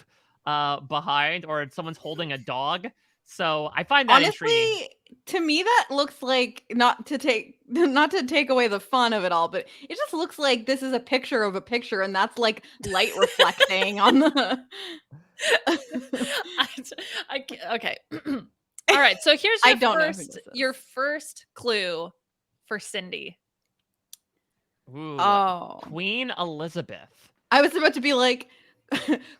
behind, or someone's holding a dog. So I find that intriguing. Honestly, to me that looks like not to take away the fun of it all, but it just looks like this is a picture of a picture, and that's like light reflecting on the. Okay. All right. So here's I your don't know who this your is. first clue for Cindy. Ooh, Oh, Queen Elizabeth. I was about to be like,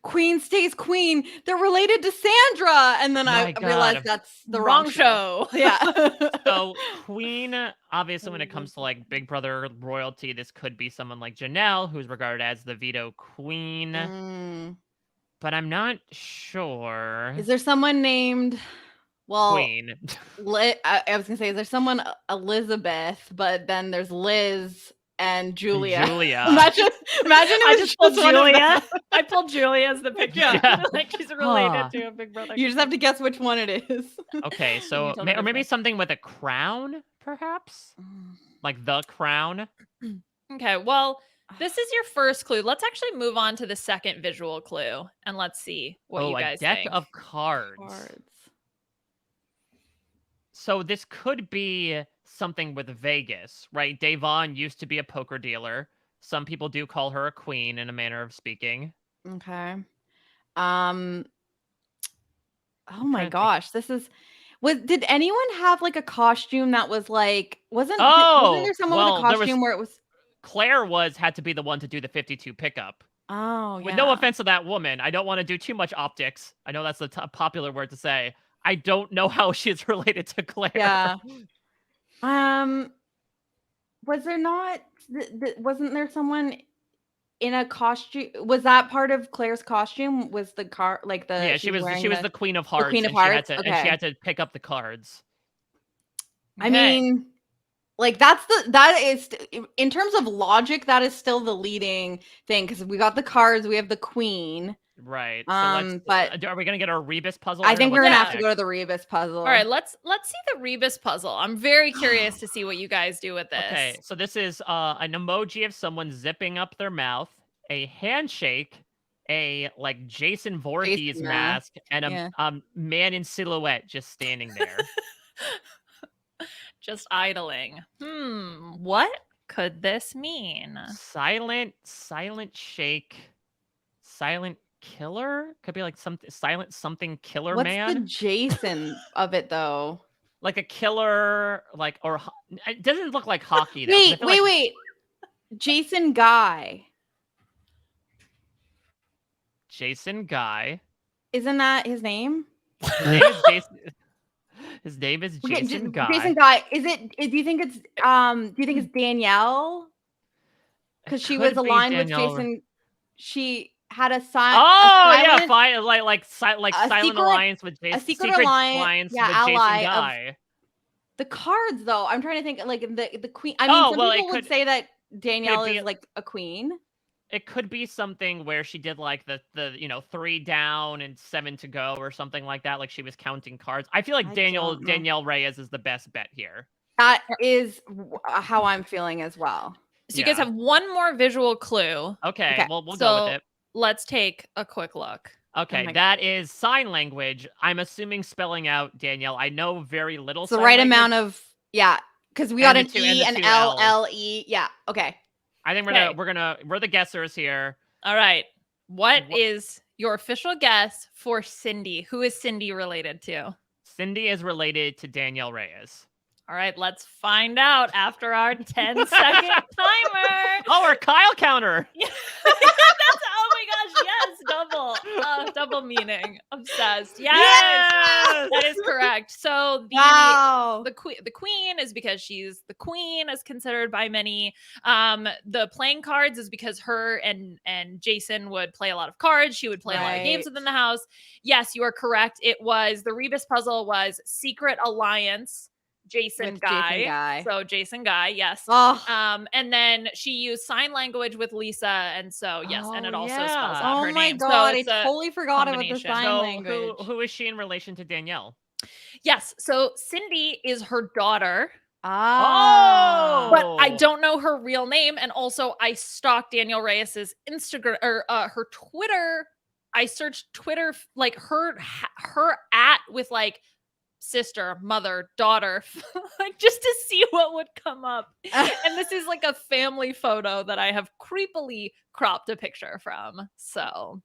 Queen stays queen. They're related to Sandra, and then I My God. realized that's the Wrong show. Yeah. So Queen, obviously, when it comes to like Big Brother royalty, this could be someone like Janelle, who's regarded as the veto queen. Mm. But I'm not sure. Is there someone named? Well, Queen. I was gonna say, is there someone Elizabeth? But then there's Liz and Julia. Julia. Imagine I it was just pulled one of them. Julia. I pulled Julia as the picture. Yeah. Like she's related Huh. to a Big Brother. You just have to guess which one it is. Okay, so You told me or maybe this something with a crown, perhaps, like the crown. Okay. Well, this is your first clue. Let's actually move on to the second visual clue, and let's see what you guys a deck think. of cards. So this could be something with Vegas, right? Davon used to be a poker dealer. Some people do call her a queen in a manner of speaking. Okay. Oh my trying to gosh, this is. Did anyone have like a costume that was like wasn't there someone well, with a costume where it was? Claire had to be the one to do the 52 pickup. Oh yeah. With no offense to that woman, I don't want to do too much optics. I know that's the popular word to say. I don't know how she's related to Claire. Yeah. Was there not? Wasn't there someone in a costume? Was that part of Claire's costume? Was the car like the? Yeah, she was the Queen of Hearts. Queen of and Hearts. and she had to pick up the cards. I mean, like that is in terms of logic, that is still the leading thing because we got the cards, we have the queen. Right. So but are we gonna get our Rebus puzzle? I think we're gonna have to go to the Rebus puzzle. All right, let's see the Rebus puzzle. I'm very curious to see what you guys do with this. Okay, so this is an emoji of someone zipping up their mouth, a handshake, a like Jason Voorhees mask, and a man in silhouette just standing there. Just idling. What could this mean? Silent shake, silent killer? Could be like something silent something killer. What's man. the Jason of it though? Like a killer, like, or it doesn't look like hockey though. Wait. Jason Guy. Jason Guy. Isn't that his name? His name is Jason. His name is Jason Guy. Jason Guy. Is it? Do you think it's Danielle? Because she was aligned with Jason. She had a silent. Silent alliance with Jason. A secret alliance with Jason Guy. The cards, though, I'm trying to think. Like the queen. I mean, some people would say that Danielle is like a queen. It could be something where she did like the 3 down and 7 to go or something like that. Like she was counting cards. I feel like Danielle Reyes is the best bet here. That is how I'm feeling as well. So you guys have one more visual clue. Okay, Okay. well, we'll go with it. Let's take a quick look. Okay, that is sign language. I'm assuming spelling out, Danielle. I know very little. It's the right amount of, because we got an E, an L, L, E. Yeah, okay. I think we're the guessers here. All right. What is your official guess for Cindy? Who is Cindy related to? Cindy is related to Danielle Reyes. All right, let's find out after our 10-second timer. Oh, our Kyle counter. Oh my gosh, yes, double meaning. Obsessed. Yes! That is correct. So the queen is because she's the queen, as considered by many. The playing cards is because her and Jason would play a lot of cards. She would play a lot of games within the house. Yes, you are correct. It was the Rebus puzzle was Secret Alliance. Jason Guy. So Jason Guy, yes. And then she used sign language with Lisa, and so yes, and it also spells out her name. Oh my god, I totally forgot about the sign language. Who is she in relation to Danielle? Yes, so Cindy is her daughter. Oh, but I don't know her real name, and also I stalked Danielle Reyes's Instagram or her Twitter. I searched Twitter like her at with like sister, mother, daughter, like just to see what would come up. And this is like a family photo that I have creepily cropped a picture from. So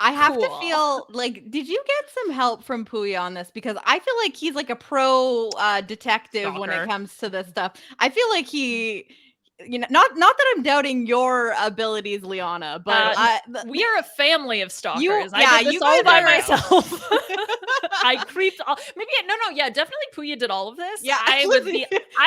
I have to feel like, did you get some help from Puya on this? Because I feel like he's like a pro detective when it comes to this stuff. I feel like he, not that I'm doubting your abilities, Liana, but we are a family of stalkers. I did this all by myself. I creeped all. Definitely Puya did all of this. Yeah, I would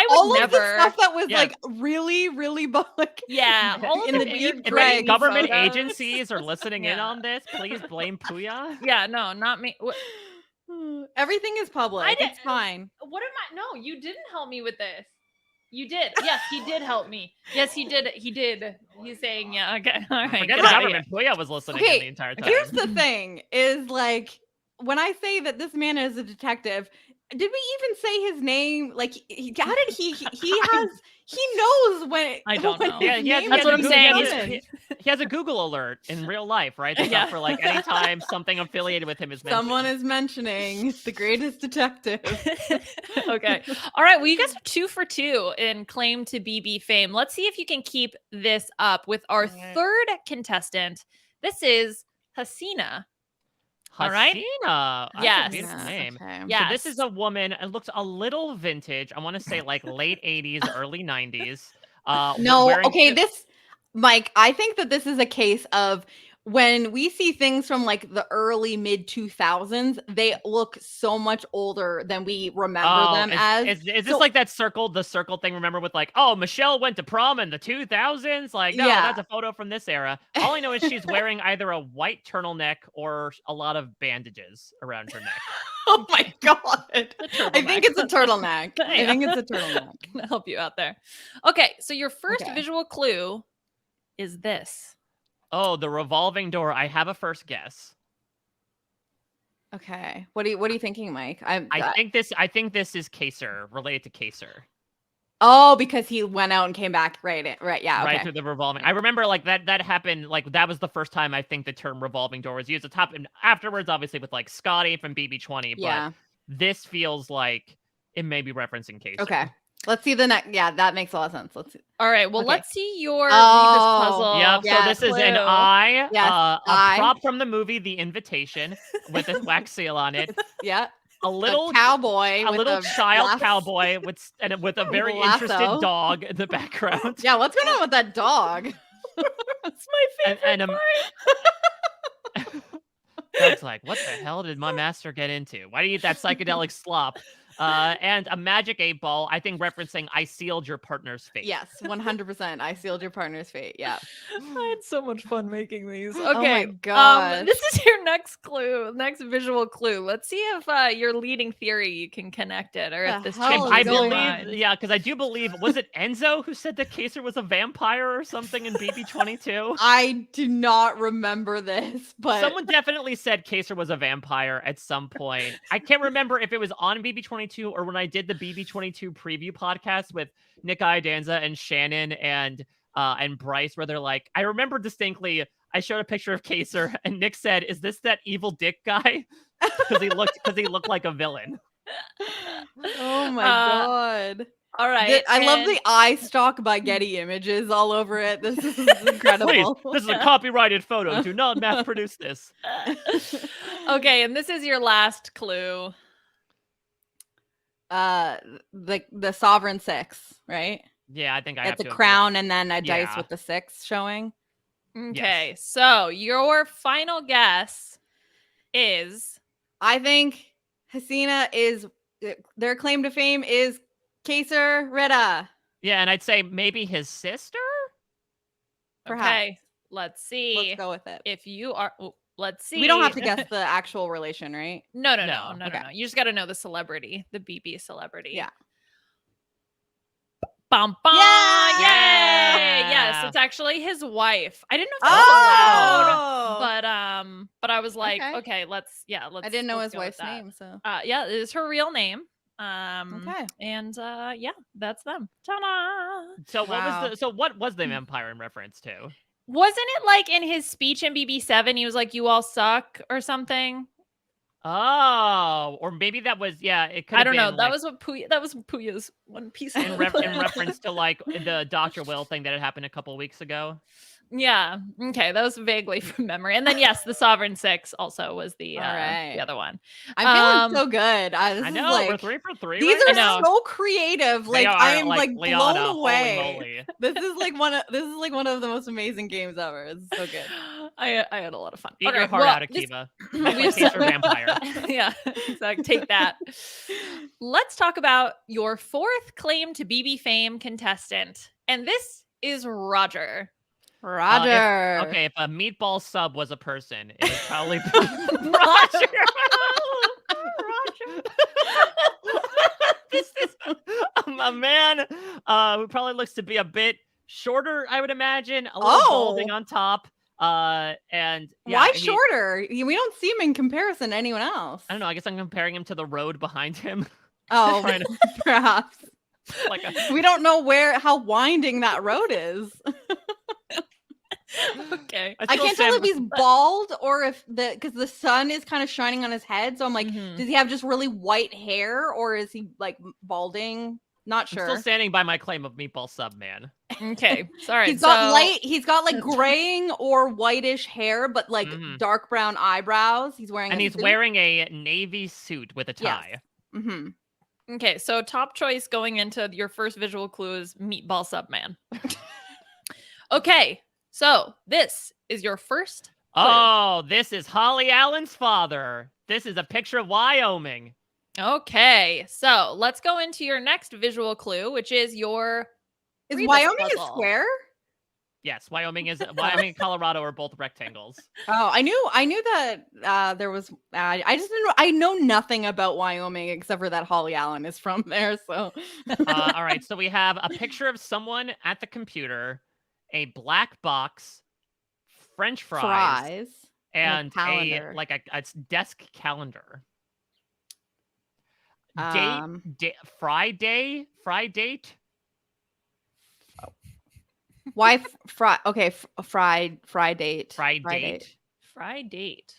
all never. Of the stuff that was like really, really like. Yeah, all in of the deep if government agencies are listening in on this, please blame Puya. Yeah, no, not me. Everything is public. It's fine. What am I? No, you didn't help me with this. You did. Yes, he did help me. Yes, he did. He did. He's saying, yeah, okay. All right. Forget the government. Puya was listening in the entire time. Here's the thing is like, when I say that this man is a detective, did we even say his name? Like, how did he knows when. I don't know. Yeah, that's what I'm saying. He has a Google alert in real life, right? That's for like anytime something affiliated with him is mentioned. Someone is mentioning the greatest detective. Okay. All right. Well, you guys are 2 for 2 in claim to BB fame. Let's see if you can keep this up with our third contestant. This is Hasina. All right. Hasina. Yes. A beautiful name. Okay. Yes. So this is a woman. It looks a little vintage. I want to say like late 80s, early 90s. This, Mike, I think that this is a case of when we see things from like the early mid 2000s, they look so much older than we remember them as. Is this like the circle thing? Remember with like, oh, Michelle went to prom in the 2000s? Like, no, that's a photo from this era. All I know is she's wearing either a white turtleneck or a lot of bandages around her neck. Oh my god! I think it's a turtleneck. I think it's a turtleneck. I'll help you out there. Okay, so your first visual clue is this. Oh, the revolving door. I have a first guess. Okay. What are you thinking, Mike? I think this is Kaser, related to Kaser. Oh, because he went out and came back. Right. Yeah. Okay. Right through the revolving. I remember like that happened. Like that was the first time I think the term revolving door was used. At top and afterwards, obviously with like Scotty from BB20. But this feels like it may be referencing Kaser. Okay. Let's see the next. Yeah, that makes a lot of sense. Let's see. All right. Well, let's see your Rebus puzzle. Yep. So this is an eye. Yes, a prop from the movie The Invitation with a wax seal on it. Yeah. A little cowboy, a little child cowboy with a very interested dog in the background. Yeah. What's going on with that dog? That's my favorite part. Dog's like, what the hell did my master get into? Why do you eat that psychedelic slop? And a magic 8-ball, I think referencing I sealed your partner's fate. Yes, 100%. I sealed your partner's fate. Yeah. I had so much fun making these. Okay. Oh my god. This is your next clue, next visual clue. Let's see if your leading theory you can connect it, or if this changes I your believe, mind. because I do believe, was it Enzo who said that Kaser was a vampire or something in BB22? I do not remember this, but someone definitely said Kaser was a vampire at some point. I can't remember if it was on BB22 BB22 or when I did the BB22 preview podcast with Nick Iadanza and Shannon and Bryce, where they're like, I remember distinctly, I showed a picture of Kaser and Nick said, "Is this that evil dick guy?" Because he looked like a villain. Oh my god. All right. I love the eye stalk by Getty Images all over it. This is incredible. Please, this is a copyrighted photo. Do not mass produce this. Okay, and this is your last clue. The Sovereign Six, right? Yeah, I think I have It's to a agree. crown and then a dice Yeah. with the 6 showing. Okay, so your final guess is I think Hasina is their claim to fame is Kaser Rita. Yeah, and I'd say maybe his sister? Perhaps. okay. Let's see. Let's go with it. If you are, let's see. We don't have to guess the actual relation, right? No. No. Okay. You just got to know the celebrity, the BB celebrity. Yeah. Bum, bum. Yeah! Yay! Yes, it's actually his wife. I didn't know if that was allowed, but I was like, okay, let's. I didn't know let's his go with wife's that. name, so Yeah, it is her real name. okay. And yeah, that's them. Ta-da! So Wow. what was the Empire in reference to? Wasn't it like in his speech in BB7, he was like, "You all suck" or something? Oh, or maybe that was it could. I don't know. Been, That like, was what Puya's One Piece in reference to like the Dr. Will thing that had happened a couple weeks ago. Yeah. Okay. That was vaguely from memory. And then yes, the Sovereign Six also was the right. the other one. I'm feeling so good. This I is know like, we're 3 for 3. these right are now. so creative. Like I am like Liana, blown away. Holy moly. This is like one of the most amazing games ever. It's so good. I had a lot of fun. Eat your heart out, Akiva. Like Kaser Vampire. Yeah, exactly. Take that. Let's talk about your 4th claim to BB fame contestant. And this is Roger. Roger. If a meatball sub was a person, it would probably be Roger. Roger. This is a man who probably looks to be a bit shorter, I would imagine. A little balding on top. And yeah, why shorter? We don't see him in comparison to anyone else. I don't know. I guess I'm comparing him to the road behind him. Oh, Trying to- perhaps. Like we don't know how winding that road is. Okay. I can't tell if he's bald or if because the sun is kind of shining on his head. So I'm like, does he have just really white hair or is he like balding? Not sure. I'm still standing by my claim of meatball sub man. Okay. Sorry. He's got like graying or whitish hair, but like dark brown eyebrows. He's wearing wearing a navy suit with a tie. Yes. Mm-hmm. Okay, so top choice going into your first visual clue is meatball sub man. Okay, so this is your first clue. Oh, this is Holly Allen's father. This is a picture of Wyoming. Okay, so let's go into your next visual clue, which is your Is Rebus Wyoming puzzle. a square? Yes, Wyoming and Colorado are both rectangles. Oh, I knew that there was. I just didn't. I know nothing about Wyoming except for that Holly Allen is from there. So, all right. So we have a picture of someone at the computer, a black box, French fries. And calendar. a desk calendar. Fry date. Why fry? Okay, fry date. Fry date. Fry date.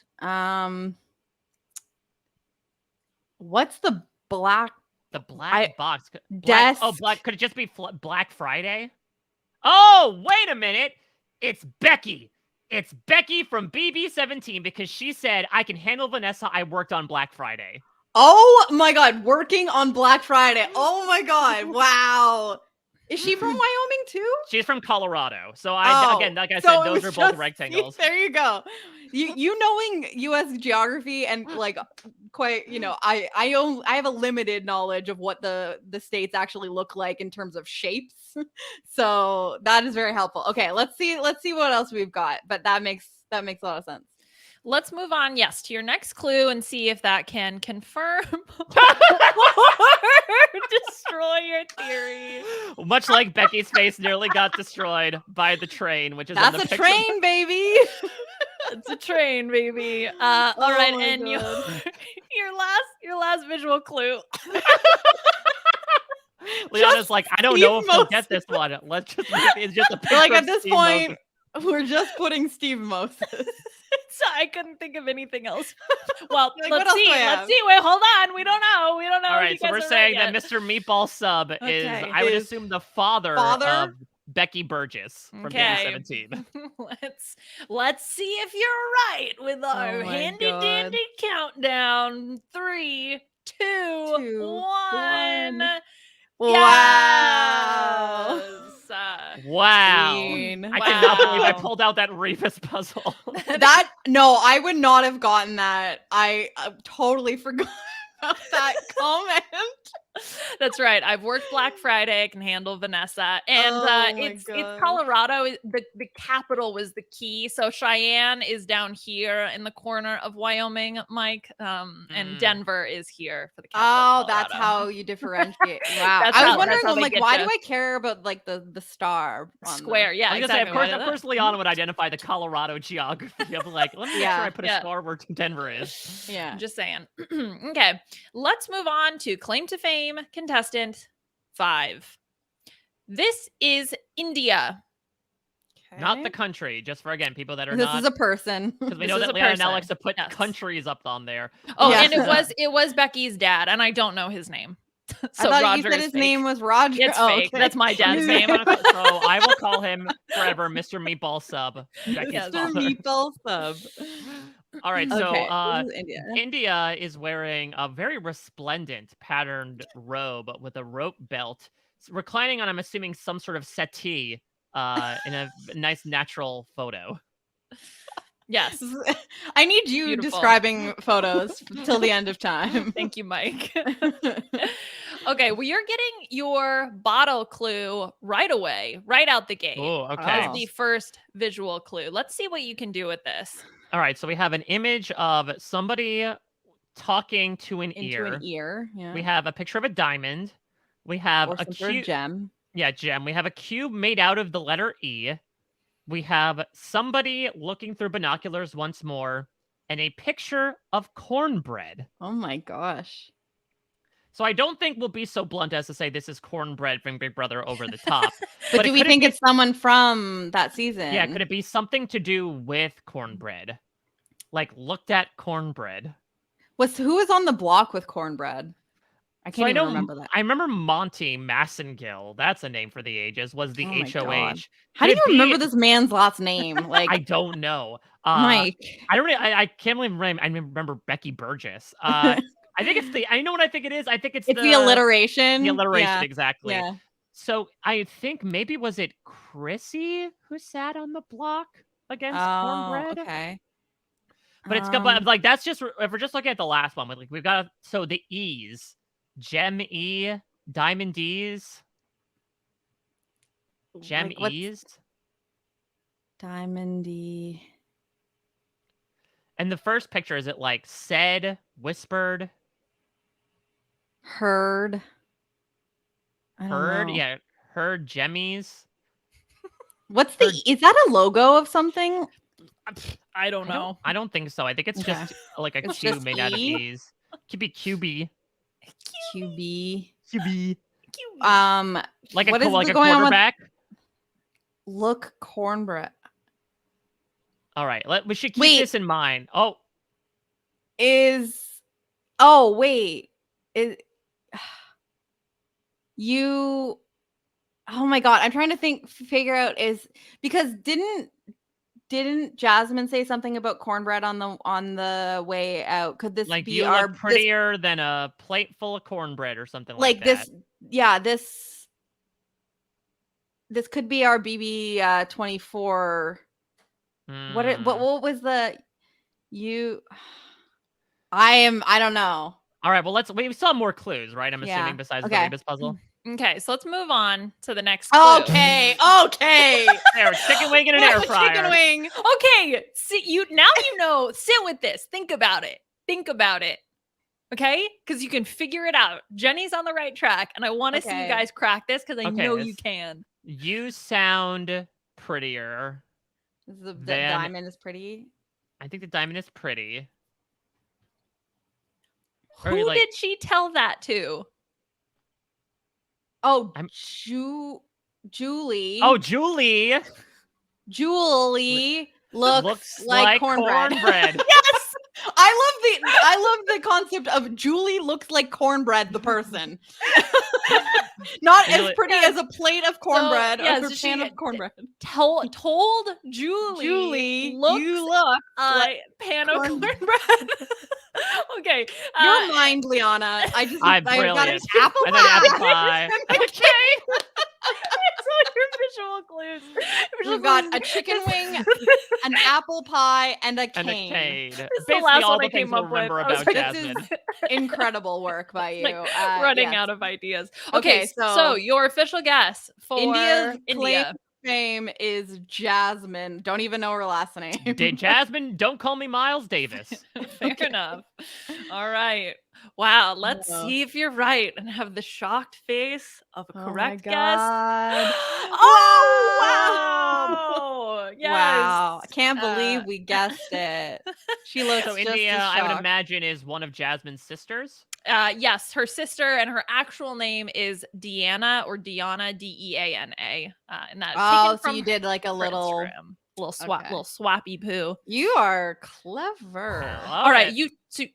What's the black? The black box. Desk. Black. Could it just be Black Friday? Oh, wait a minute. It's Becky. It's Becky from BB17 because she said, I can handle Vanessa. I worked on Black Friday. Oh my God. Working on Black Friday. Oh my God. Wow. Is she from Wyoming too? She's from Colorado. So again, like I said, those are both rectangles. There you go. You knowing U.S. geography and like quite, I have a limited knowledge of what the states actually look like in terms of shapes. So that is very helpful. Okay, let's see what else we've got. But that makes a lot of sense. Let's move on, yes, to your next clue and see if that can confirm or destroy your theory. Much like Becky's face nearly got destroyed by the train, which is That's in the a picture. train, baby. It's a train, baby. All right, and your your last visual clue. Liana's like, I don't know if they'll get this one. Let's just it's just a picture Like of at this Steve point, Moses. we're just putting Steve Moses. So I couldn't think of anything else. Well, Like, what let's else see. do I Let's have? see. Wait, hold on. We don't know. We don't know. All if right, you so guys we're are right saying yet. that Mr. Meatball Sub is, Okay, I would is assume, the father of Becky Burgess from Okay. BB17. Let's see if you're right with our Oh my handy God. dandy countdown. 3, 2, 2, 1. 1. Wow. Yes. Wow. Queen. I cannot believe I Wow. pulled out that Rebus puzzle. No, I would not have gotten that. I totally forgot about that comment. That's right. I've worked Black Friday. I can handle Vanessa, and Oh my it's gosh. Colorado. The capital was the key. So Cheyenne is down here in the corner of Wyoming, Mike, and Denver is here for the capital. Oh, of that's Colorado. how you differentiate. Wow. That's I was how- wondering, that's how I'm they like, get why ya. do I care about like the star on Square. Yeah, I was gonna exactly. say, Why of did course, Liana would identify the Colorado geography of like, let me make sure I put a Yeah. star where Denver is. Yeah. I'm just saying. Okay, let's move on to claim to fame contestant 5. This is India. Not the country, just for, again, people that are This not. is a person. Because we This know is that a Liana now person. likes to put Yes. countries up on there. Oh, Yeah. and it was Becky's dad, and I don't know his name. So I thought Roger you said is his fake. name was Roger. It's Oh, fake. okay. That's my dad's So name. I will call him forever Mr. Meatball Sub. Becky's Yes. Mr. father. Meatball Sub. All right, so Okay, this is India. India is wearing a very resplendent patterned robe with a rope belt, reclining on, I'm assuming, some sort of settee in a nice natural photo. Yes. I need you Beautiful. describing photos till the end of time. Thank you, Mike. Okay, well, you're getting your bottle clue right away, right out the gate. Oh, okay. As Oh. the first visual clue. Let's see what you can do with this. All right, so we have an image of somebody talking to an Into ear. an ear. Yeah. We have a picture of a diamond. We have or a some sort of cube. gem. Yeah, gem. We have a cube made out of the letter E. We have somebody looking through binoculars once more, and a picture of cornbread. Oh my gosh. So I don't think we'll be so blunt as to say this is cornbread from Big Brother Over the Top. But do we could it think be- it's someone from that season? Yeah, could it be something to do with cornbread? Like, looked at cornbread. Who was on the block with cornbread? I So can't even remember that. I remember Monty Massengill, that's a name for the ages, was the Oh my HOH. God. How Could do you it be- remember this man's last name? Like, I don't know. Mike. I don't really, I can't believe I remember Becky Burgess. I think it's I know what I think it is. I think it's the alliteration. The alliteration, Yeah. exactly. Yeah. So I think maybe was it Chrissy who sat on the block against cornbread? Okay. But it's good, but like that's just if we're just looking at the last one, like we've got so the E's, Gem E, Diamond D's, Gem like, what's E's, Diamondy. and the first picture is it like said, whispered, Heard. I don't heard, know. yeah, heard Jemmies. What's Heard- is that a logo of something? I don't know. I don't think so. I think it's Okay. just like a It's cube just made out of E? E's. Could be QB. QB. QB. Like Like a going on with quarterback. look cornbread All right, we should keep Wait. this in mind. Oh, is wait. Is you oh my God, I'm trying to figure out is because didn't Jasmine say something about cornbread on the way out? Could this like be you our look prettier than a plate full of cornbread or something like that. this yeah, this could be our BB24. What was the you I don't know. All right, well we still have more clues, right? I'm Yeah. assuming besides Okay. the Rebus puzzle. Okay, so let's move on to the next clue. Okay. There, chicken wing in an air fryer. Chicken wing. Okay, sit you know. Sit with this. Think about it. Okay? Because you can figure it out. Jenny's on the right track, and I want to see you Okay. guys crack this because I Okay, know you this- can. You sound prettier. The Then- diamond is pretty. I think the diamond is pretty. Or, Who like- did she tell that to? Oh, I'm- Julie. Oh, Julie Julie looks like cornbread. Yes. I love the concept of Julie looks like cornbread, the person. Not as pretty as a plate of cornbread yes, or a pan of cornbread. Told Julie, Julie, looks you look like pan of cornbread. cornbread. Okay. Your mind, Liana. I'm I got an brilliant. apple And then pie. apple pie. Okay. That's all your visual clues. We've got a chicken wing, an apple pie, and a cane. And a cane. This is the Basically last all one the I things came we'll up with. remember I was about like, This Jasmine. is incredible work by you. Like, running yes. out of ideas. Okay, Okay, so your official guess for India's claim India. to fame is Jasmine. Don't even know her last name. Jasmine, don't call me Miles Davis. Fair enough. All right. Wow. Let's Wow. see if you're right and have the shocked face of a Oh correct my guess. God. Oh, wow. Yes. Wow. I can't believe Uh, we guessed it. She looks So just India, as I would shocked. imagine, is one of Jasmine's sisters. Yes, her sister and her actual name is Deanna or Deanna, Deana. And that's Oh, taken so from you did like a her little. Instagram. Little Okay. swappy poo. You are clever. All right, you two.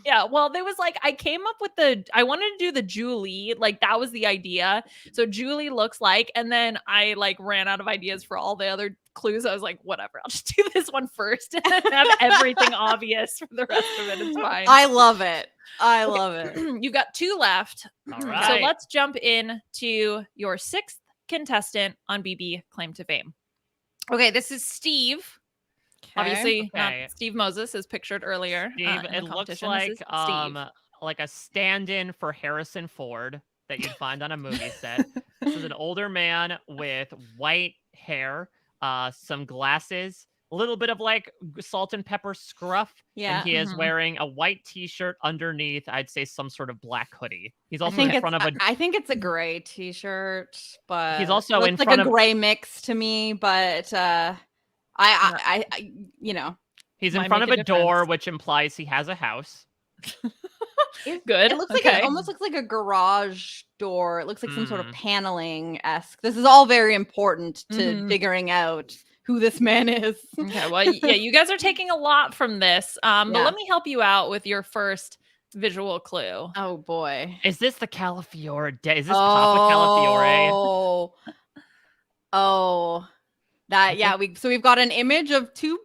Yeah, well, there was like I came up with I wanted to do the Julie, like that was the idea. So Julie looks like, and then I like ran out of ideas for all the other clues. I was like, whatever, I'll just do this one first and then have everything obvious for the rest of it. It's fine. I love it. I love it. You got 2 left. All So right. let's jump in to your 6th contestant on BB Claim to Fame. Okay, this is Steve. Obviously, Okay. not Steve Moses, as pictured earlier. Steve, in the it looks competition. This like is Steve. like a stand-in for Harrison Ford that you'd find on a movie set. This is an older man with white hair, some glasses, a little bit of like salt and pepper scruff. Yeah. And he is Mhm. wearing a white t-shirt underneath, I'd say some sort of black hoodie. He's I also think in front of a I think it's a gray t-shirt, but He's also it looks in like front a of- gray mix to me. But I you know, he's in Might front of make a a door, difference. which implies he has a house. Good. it looks like okay. it almost looks like a garage door. It looks like some sort of Mm. paneling esque. This is all very important to Mhm. figuring out who this man is. Okay, well, yeah, you guys are taking a lot from this. But Yeah. let me help you out with your first visual clue. Oh boy. Is this the Calafiore? Is this Papa Calafiore? Oh, that I yeah. We've got an image of 2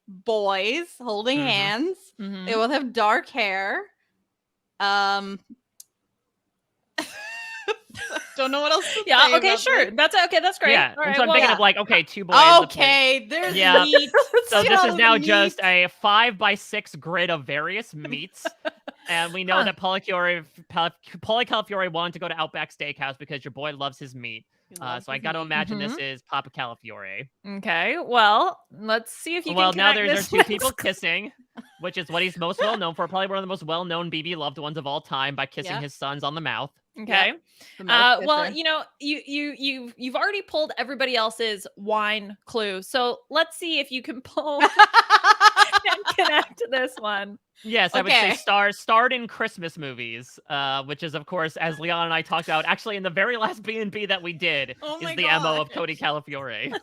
boys holding Mhm. hands. Mhm. They both have dark hair. Don't know what else to Yeah. say Okay. about Sure. this. That's okay. That's great. Yeah, All and right. so I'm well, thinking yeah. of like, okay, 2 boys. a pig. Okay, there's Yeah. meat. So You this know, is now meat. just a 5x6 grid of various meats. And we know Huh. that Paulie Calafiore wanted to go to Outback Steakhouse because your boy loves his meat. He loves So I his got to meat. imagine this is Papa Calafiore. Okay. Well, let's see if you Well, can now connect there's this our 2 with- people kissing, which is what he's most well known for. Probably one of the most well-known BB loved ones of all time by kissing Yeah. his sons on the mouth. Okay. The mouth Well, kisser. you know, you've already pulled everybody else's wine clue, so let's see if you can pull and connect this one. Yes, I would say Okay. starred in Christmas movies, which is, of course, as Leon and I talked about, actually in the very last B&B that we did, Oh is my the MO of gosh. Cody Calafiore.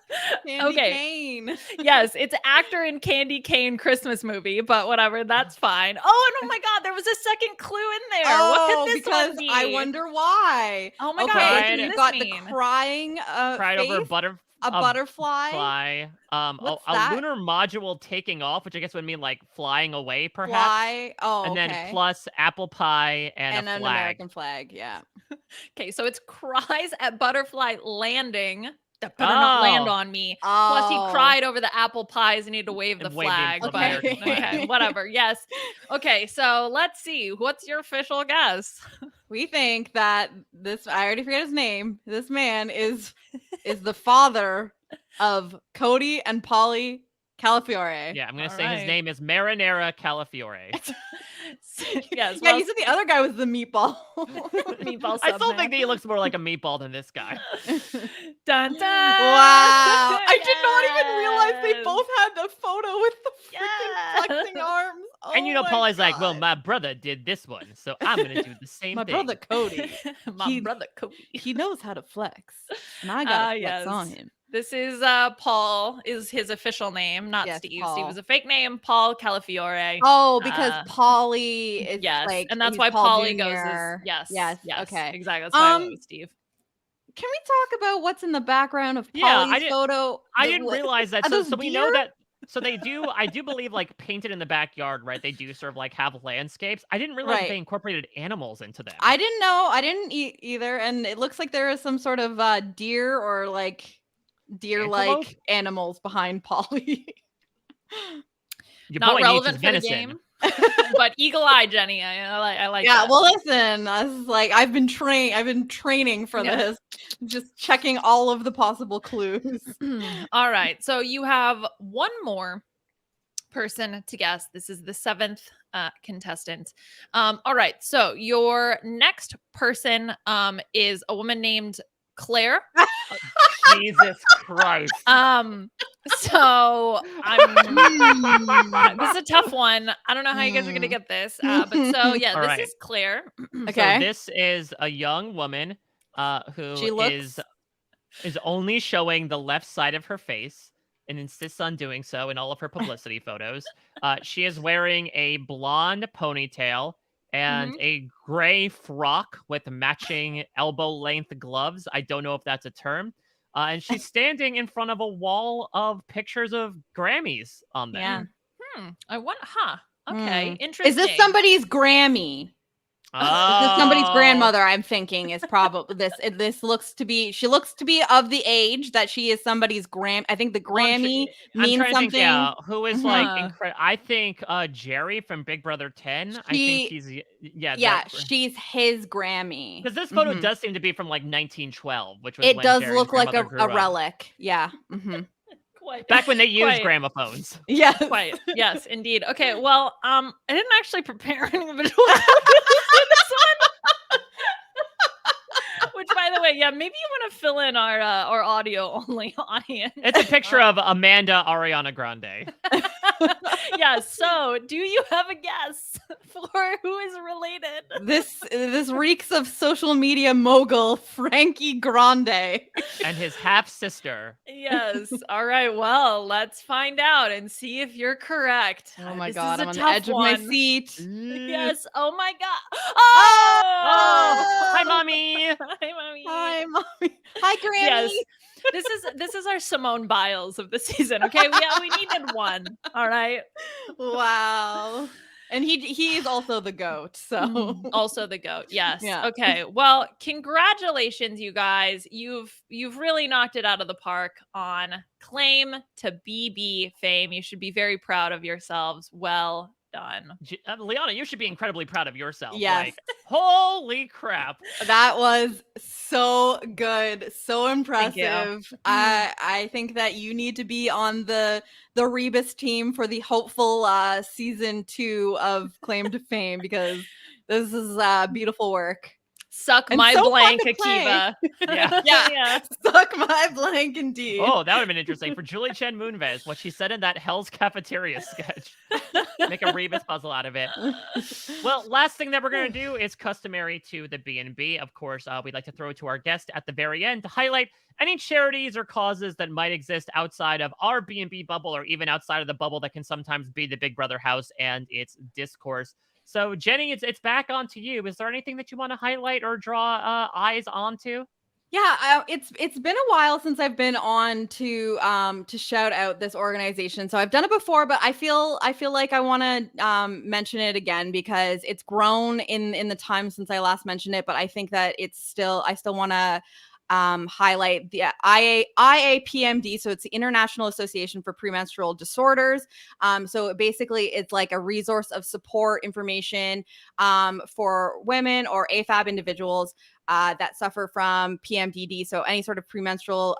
Candy Okay. cane. Yes, it's actor in Candy Cane Christmas movie, but whatever, that's fine. Oh, and oh my God, there was a second clue in there. What Oh, could this because one be? I wonder why. Oh my Okay, God, what Cried. does so this you've got mean? the crying Cried face, over a butterfly. fly. What's A that? lunar module taking off, which I guess would mean like flying away, perhaps. Fly. Oh, And okay. then plus apple pie and a an flag. American flag. Yeah. Okay, so it's cries at butterfly landing. That better not land Oh. on me. Plus, he cried over the apple pies and he had to wave the And waved the flag. But American flag. okay, whatever. Yes. Okay, so let's see. What's your official guess? We think that this. I already forget his name. This man is the father of Cody and Polly Calafiore. Yeah, I'm going to All say his right. name is Marinara Calafiore. Yes. Yeah, Well, you said the other guy was the meatball. meatball I still subman. think that he looks more like a meatball than this guy. Dun, dun. Wow. I did not even realize they Yes. both had the photo with the freaking Yes. flexing arms. And you know, my Polly's like, well, God. my brother did this one, so I'm gonna do the same My thing. brother Cody, My brother Cody. he knows how to flex, and I gotta flex on Yes. him. This is Paul is his official name, not Yes, Steve. Paul. Steve was a fake name, Paul Calafiore. Oh, because Uh, Polly is yes, like, and that's he's why Paul Polly goes as Jr. yes, Yes, yes, okay. exactly. That's why I went with Steve. Can we talk about what's in the background of Yeah, Polly's photo? I didn't realize that. Are So, those so we know deer? that. So they do. I do believe, like, painted in the backyard, right? They do sort of like have landscapes. I didn't realize that they Right. incorporated animals into them. I didn't know. I didn't either. And it looks like there is some sort of deer or like Antelope? deer-like animals behind Polly. Your Not boy needs his relevant for the venison. game, but eagle eye, Jenny. I like Yeah, that. well, listen, I was like, I've been training for Yeah. this, just checking all of the possible clues. All right, so you have one more person to guess. This is the seventh contestant. All right, so your next person is a woman named Claire. Jesus Christ. So I'm this is a tough one. I don't know how you guys are gonna get this, but so yeah, All this right. is Claire. Okay. So this is a young woman who She looks is only showing the left side of her face and insists on doing so in all of her publicity photos. She is wearing a blonde ponytail and a gray frock with matching elbow-length gloves. I don't know if that's a term. And she's standing in front of a wall of pictures of Grammys on them. Yeah. I want okay, Is interesting. this somebody's Grammy? This is somebody's grandmother. I'm thinking is probably this. This looks to be. She looks to be of the age that she is somebody's I think the Grammy I'm means trying to something. think, yeah, who is like Uh-huh. incredible. I think Jerry from Big Brother 10. I think he's Yeah, she's his Grammy. Because this photo does seem to be from like 1912, which was It when does Jerry's look like grandmother a grew up. relic. Yeah. Quite. Back when they used Quite. gramophones. Yes. Quite. Yes, indeed. Okay, well, I didn't actually prepare any individual clues for this one. Which, by the way, yeah, maybe you want to fill in our audio only audience. It's a picture of Amanda Ariana Grande. Yeah. So, do you have a guess for who is related? This reeks of social media mogul Frankie Grande. And his half sister. Yes. All right. Well, let's find out and see if you're correct. Oh my This God, is a I'm on the tough edge of my one. seat. Yes. Oh my God. Oh, hi, mommy. Hi, mommy. Hi, mommy. Hi, Grammy. Yes. This is our Simone Biles of the season. Okay. We needed one. All right. Wow. And he is also the goat. So Also the goat. Yes. Yeah. Okay. Well, congratulations, you guys. You've really knocked it out of the park on claim to BB fame. You should be very proud of yourselves. Well done. Liana, you should be incredibly proud of yourself. Yes. Like, holy crap. that was so good, so Thank you. impressive. I think that you need to be on the Rebus team for the hopeful season 2 of Claim to Fame, because this is beautiful work. Suck And my so fun blank, to play. Akiva. Yeah. Yeah. Suck my blank indeed. Oh, that would have been interesting for Julie Chen Moonves, what she said in that Hell's Cafeteria sketch. Make a Rebus puzzle out of it. Well, last thing that we're going to do is customary to the B&B. Of course, we'd like to throw it to our guest at the very end to highlight any charities or causes that might exist outside of our B&B bubble, or even outside of the bubble that can sometimes be the Big Brother house and its discourse. So, Jenny, it's back onto you. Is there anything that you want to highlight or draw eyes onto? Yeah, it's been a while since I've been on to shout out this organization. So I've done it before, but I feel like I want to mention it again because it's grown in the time since I last mentioned it. But I think that I still want to highlight the IAPMD. So it's the International Association for Premenstrual Disorders. So basically it's like a resource of support information for women or AFAB individuals that suffer from PMDD. So any sort of premenstrual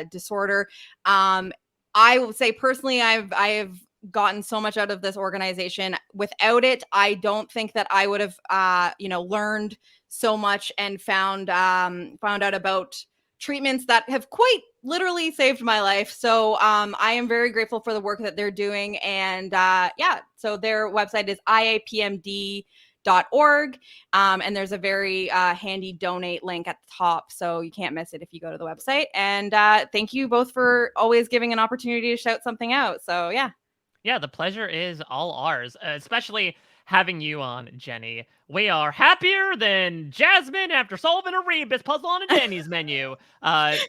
disorder. I would say personally, I've gotten so much out of this organization. Without it, I don't think that I would have, learned so much and found out about treatments that have quite literally saved my life. So I am very grateful for the work that they're doing. And so their website is iapmd.org. And there's a very handy donate link at the top. So you can't miss it if you go to the website. And thank you both for always giving an opportunity to shout something out. So yeah. Yeah, the pleasure is all ours, especially having you on, Jenny. We are happier than Jasmine after solving a Rebus puzzle on a Denny's menu. This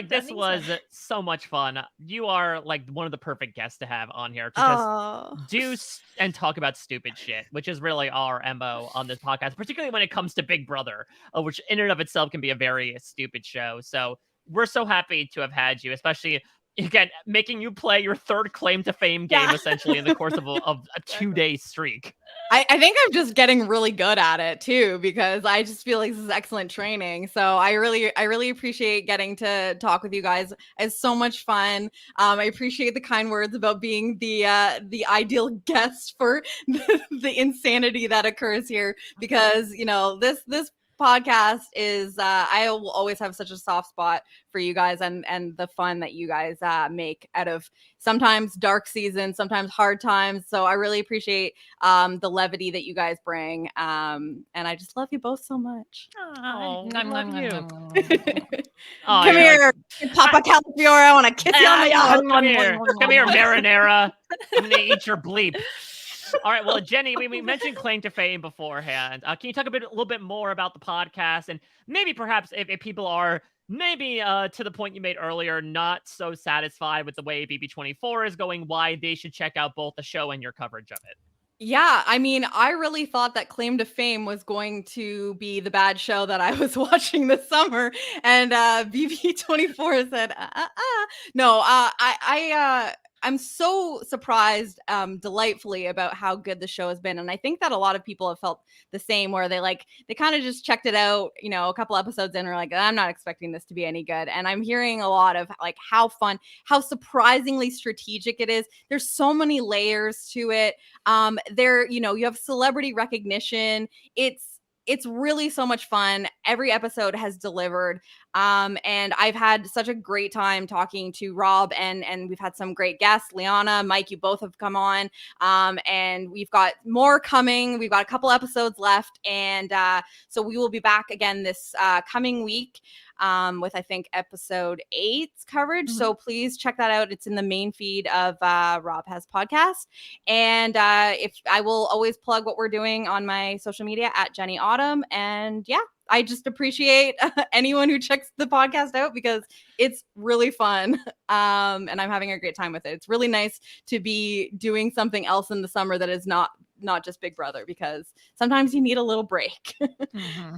Denny's was menu. so much fun. You are like one of the perfect guests to have on here to just do and talk about stupid shit, which is really our MO on this podcast, particularly when it comes to Big Brother, which in and of itself can be a very stupid show. So we're so happy to have had you, especially again, making you play your third claim to fame game essentially in the course of a 2-day streak. I think I'm just getting really good at it too, because I just feel like this is excellent training. So I really appreciate getting to talk with you guys. It's so much fun. I appreciate the kind words about being the ideal guest for the insanity that occurs here, because this podcast is I will always have such a soft spot for you guys and the fun that you guys make out of sometimes dark seasons, sometimes hard times. So I really appreciate the levity that you guys bring, and I just love you both so much. Oh, love you. Come here, Papa Calafiore. I want to kiss you on the Come here, marinara. I'm gonna eat your bleep. All right, well, Jenny, we mentioned claim to fame beforehand. Can you talk a little bit more about the podcast, and maybe perhaps if people are maybe to the point you made earlier, not so satisfied with the way BB24 is going, why they should check out both the show and your coverage of it? Yeah, I mean, I really thought that Claim to Fame was going to be the bad show that I was watching this summer, and BB24 said, No, I'm so surprised delightfully about how good the show has been. And I think that a lot of people have felt the same, where they kind of just checked it out, a couple episodes in, and are like, I'm not expecting this to be any good. And I'm hearing a lot of like how fun, how surprisingly strategic it is. There's so many layers to it. You have celebrity recognition. It's really so much fun. Every episode has delivered. And I've had such a great time talking to Rob, and we've had some great guests. Liana, Mike, you both have come on. And we've got more coming. We've got a couple episodes left. And so we will be back again this coming week with, I think, episode 8's coverage. Mm-hmm. So please check that out. It's in the main feed of Rob Has Podcast. And if I will always plug what we're doing on my social media at Jenny Autumn. And yeah, I just appreciate anyone who checks the podcast out, because it's really fun. And I'm having a great time with it. It's really nice to be doing something else in the summer that is not just Big Brother, because sometimes you need a little break. Mm-hmm.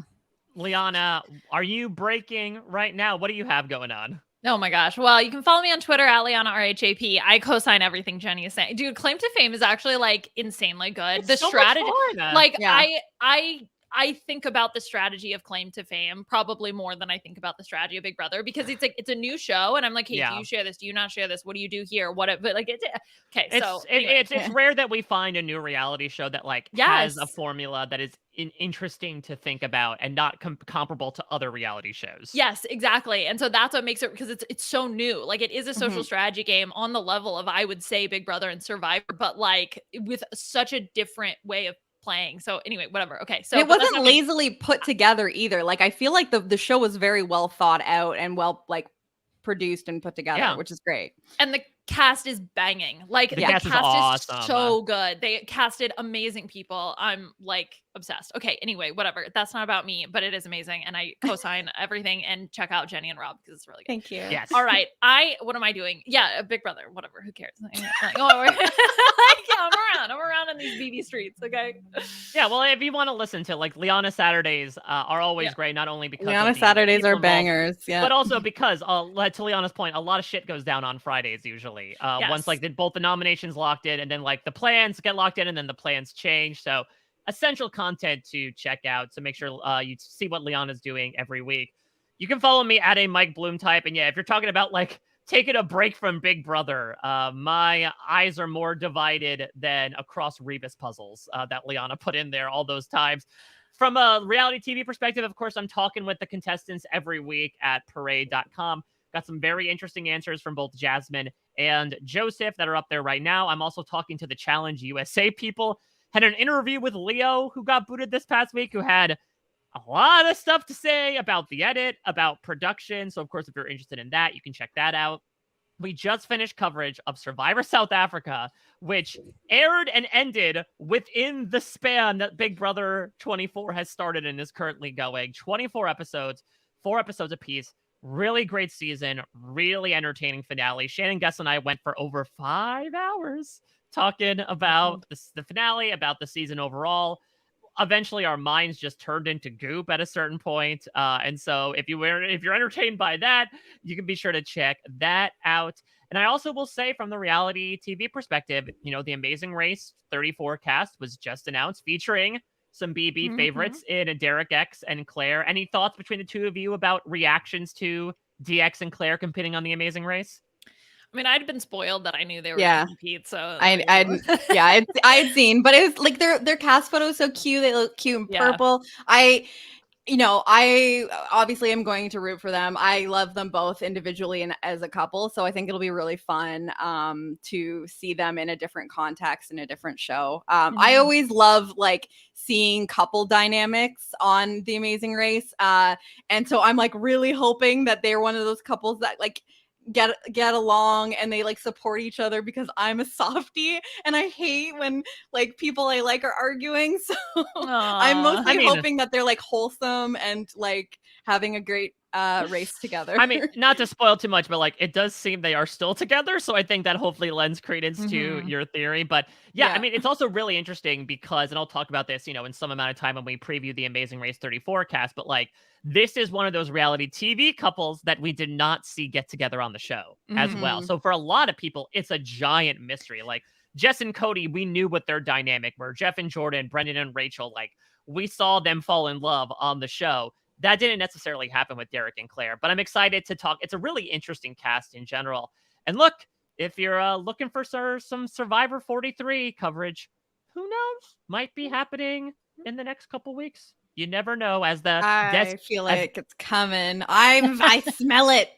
Liana, are you breaking right now? What do you have going on? Oh my gosh. Well, you can follow me on Twitter at Liana RHAP. I co-sign everything Jenny is saying. Dude, Claim to Fame is actually like insanely good. It's the so strategy, much fun. I think about the strategy of Claim to Fame probably more than I think about the strategy of Big Brother, because it's like, it's a new show, and I'm like, hey, do you share this? Do you not share this? What do you do here? But like, okay. It's rare that we find a new reality show that has a formula that is interesting to think about and not comparable to other reality shows. Yes, exactly. And so that's what makes it, because it's so new. Like, it is a social strategy game on the level of, I would say, Big Brother and Survivor, but like with such a different way of playing. So anyway, whatever. Okay. So it wasn't lazily put together either. Like, I feel like the show was very well thought out and well produced and put together, which is great. And the cast is banging. Like, the cast is awesome. So good. They casted amazing people. I'm like obsessed. Okay, anyway, whatever. That's not about me, but it is amazing. And I co-sign everything, and check out Jenny and Rob, because it's really good. Thank you. Yes. All right. What am I doing? Yeah, Big Brother, whatever. Who cares? I'm around in these BB streets. Okay. Yeah. Well, if you want to listen to Liana Saturdays are always great, not only because Liana Saturdays are bangers, but also because to Liana's point, a lot of shit goes down on Fridays usually. Once both the nominations locked in, and then the plans get locked in, and then the plans change. So essential content to check out. So make sure you see what Liana's doing every week. You can follow me at a Mike Bloom type. And yeah, if you're talking about taking a break from Big Brother, my eyes are more divided than across Rebus puzzles that Liana put in there all those times. from a reality TV perspective, of course, I'm talking with the contestants every week at parade.com. Got some very interesting answers from both Jasmine and Joseph that are up there right now. I'm also talking to the Challenge USA people. Had an interview with Leo, who got booted this past week, who had a lot of stuff to say about the edit, about production. So, of course, if you're interested in that, you can check that out. We just finished coverage of Survivor South Africa, which aired and ended within the span that Big Brother 24 has started and is currently going. 24 episodes, 4 episodes apiece. Really great season, really entertaining finale. Shannon Guest and I went for over 5 hours talking about the finale, about the season overall. Eventually our minds just turned into goop at a certain point. And so if you're entertained by that, you can be sure to check that out. And I also will say, from the reality TV perspective, the Amazing Race 34 cast was just announced, featuring some BB favorites in Derek X and Claire. Any thoughts between the two of you about reactions to DX and Claire competing on the Amazing Race? I mean, I'd been spoiled that I knew they were going to compete, so I'd seen, but it was like their cast photo is so cute. They look cute in purple. I obviously am going to root for them. I love them both individually and as a couple, so I think it'll be really fun to see them in a different context, in a different show. I always love like seeing couple dynamics on The Amazing Race, and so I'm like really hoping that they're one of those couples that like get along and they like support each other, because I'm a softie and I hate when like people I like are arguing. So I'm mostly hoping that they're like wholesome and like having a great race together. I mean, not to spoil too much, but like it does seem they are still together, so I think that hopefully lends credence to your theory. But yeah, I mean, it's also really interesting because, and I'll talk about this, in some amount of time when we preview the Amazing Race 34 cast, but like this is one of those reality TV couples that we did not see get together on the show as well. So for a lot of people, it's a giant mystery. Like Jess and Cody, we knew what their dynamic were. Jeff and Jordan, Brendan and Rachel, like we saw them fall in love on the show. That didn't necessarily happen with Derek and Claire, but I'm excited to talk. It's a really interesting cast in general. And look, if you're looking for some Survivor 43 coverage, who knows? Might be happening in the next couple weeks. You never know. I feel like it's coming. I smell it.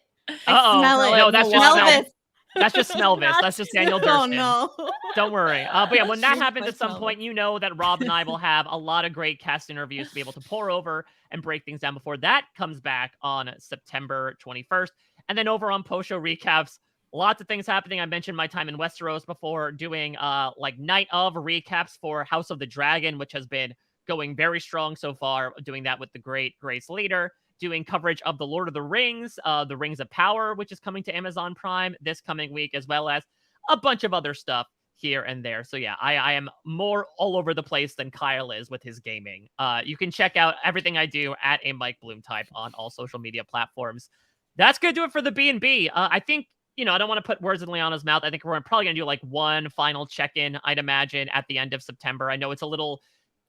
I smell it. No, that's just Smellvis. That's just Smellvis. That's just Daniel Durston. Oh no. Don't worry. But yeah, when that happens at some point, you know that Rob and I will have a lot of great cast interviews to be able to pour over and break things down before that comes back on September 21st. And then over on post-show recaps, lots of things happening. I mentioned my time in Westeros before, doing like night of recaps for House of the Dragon, which has been going very strong so far, doing that with the great Grace Leader, doing coverage of The Lord of the Rings, The Rings of Power, which is coming to Amazon Prime this coming week, as well as a bunch of other stuff here and there. So yeah, I am more all over the place than Kyle is with his gaming. You can check out everything I do at a Mike Bloom type on all social media platforms. That's going to do it for the B&B. I think, I don't want to put words in Liana's mouth. I think we're probably going to do like one final check-in, I'd imagine, at the end of September. I know it's a little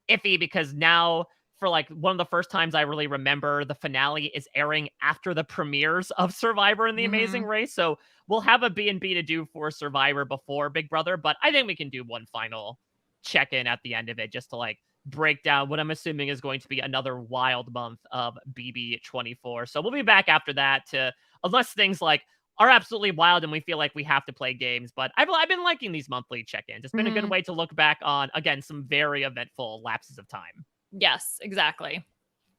iffy because now, for like one of the first times I really remember, the finale is airing after the premieres of Survivor and The Amazing Race. So we'll have a B&B to do for Survivor before Big Brother, but I think we can do one final check-in at the end of it just to like break down what I'm assuming is going to be another wild month of BB24. So we'll be back after that, unless things like are absolutely wild and we feel like we have to play games. But I've been liking these monthly check-ins. It's been a good way to look back on, again, some very eventful lapses of time. Yes, exactly.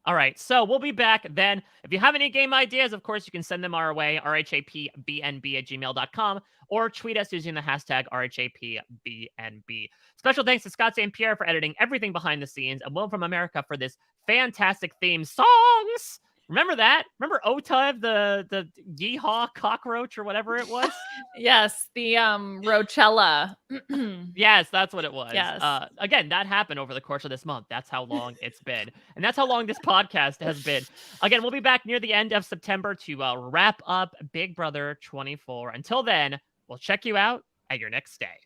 All right, so we'll be back then. If you have any game ideas, of course, you can send them our way, rhapbnb@gmail.com, or tweet us using the hashtag RHAPBNB. Special thanks to Scott St. Pierre for editing everything behind the scenes, and Will from America for this fantastic theme songs. Remember that? Remember Otev, the yeehaw cockroach or whatever it was? Yes, the Rochella. Yes, that's what it was. Yes. Again, that happened over the course of this month. That's how long it's been. And that's how long this podcast has been. Again, we'll be back near the end of September to wrap up Big Brother 24. Until then, we'll check you out at your next stay.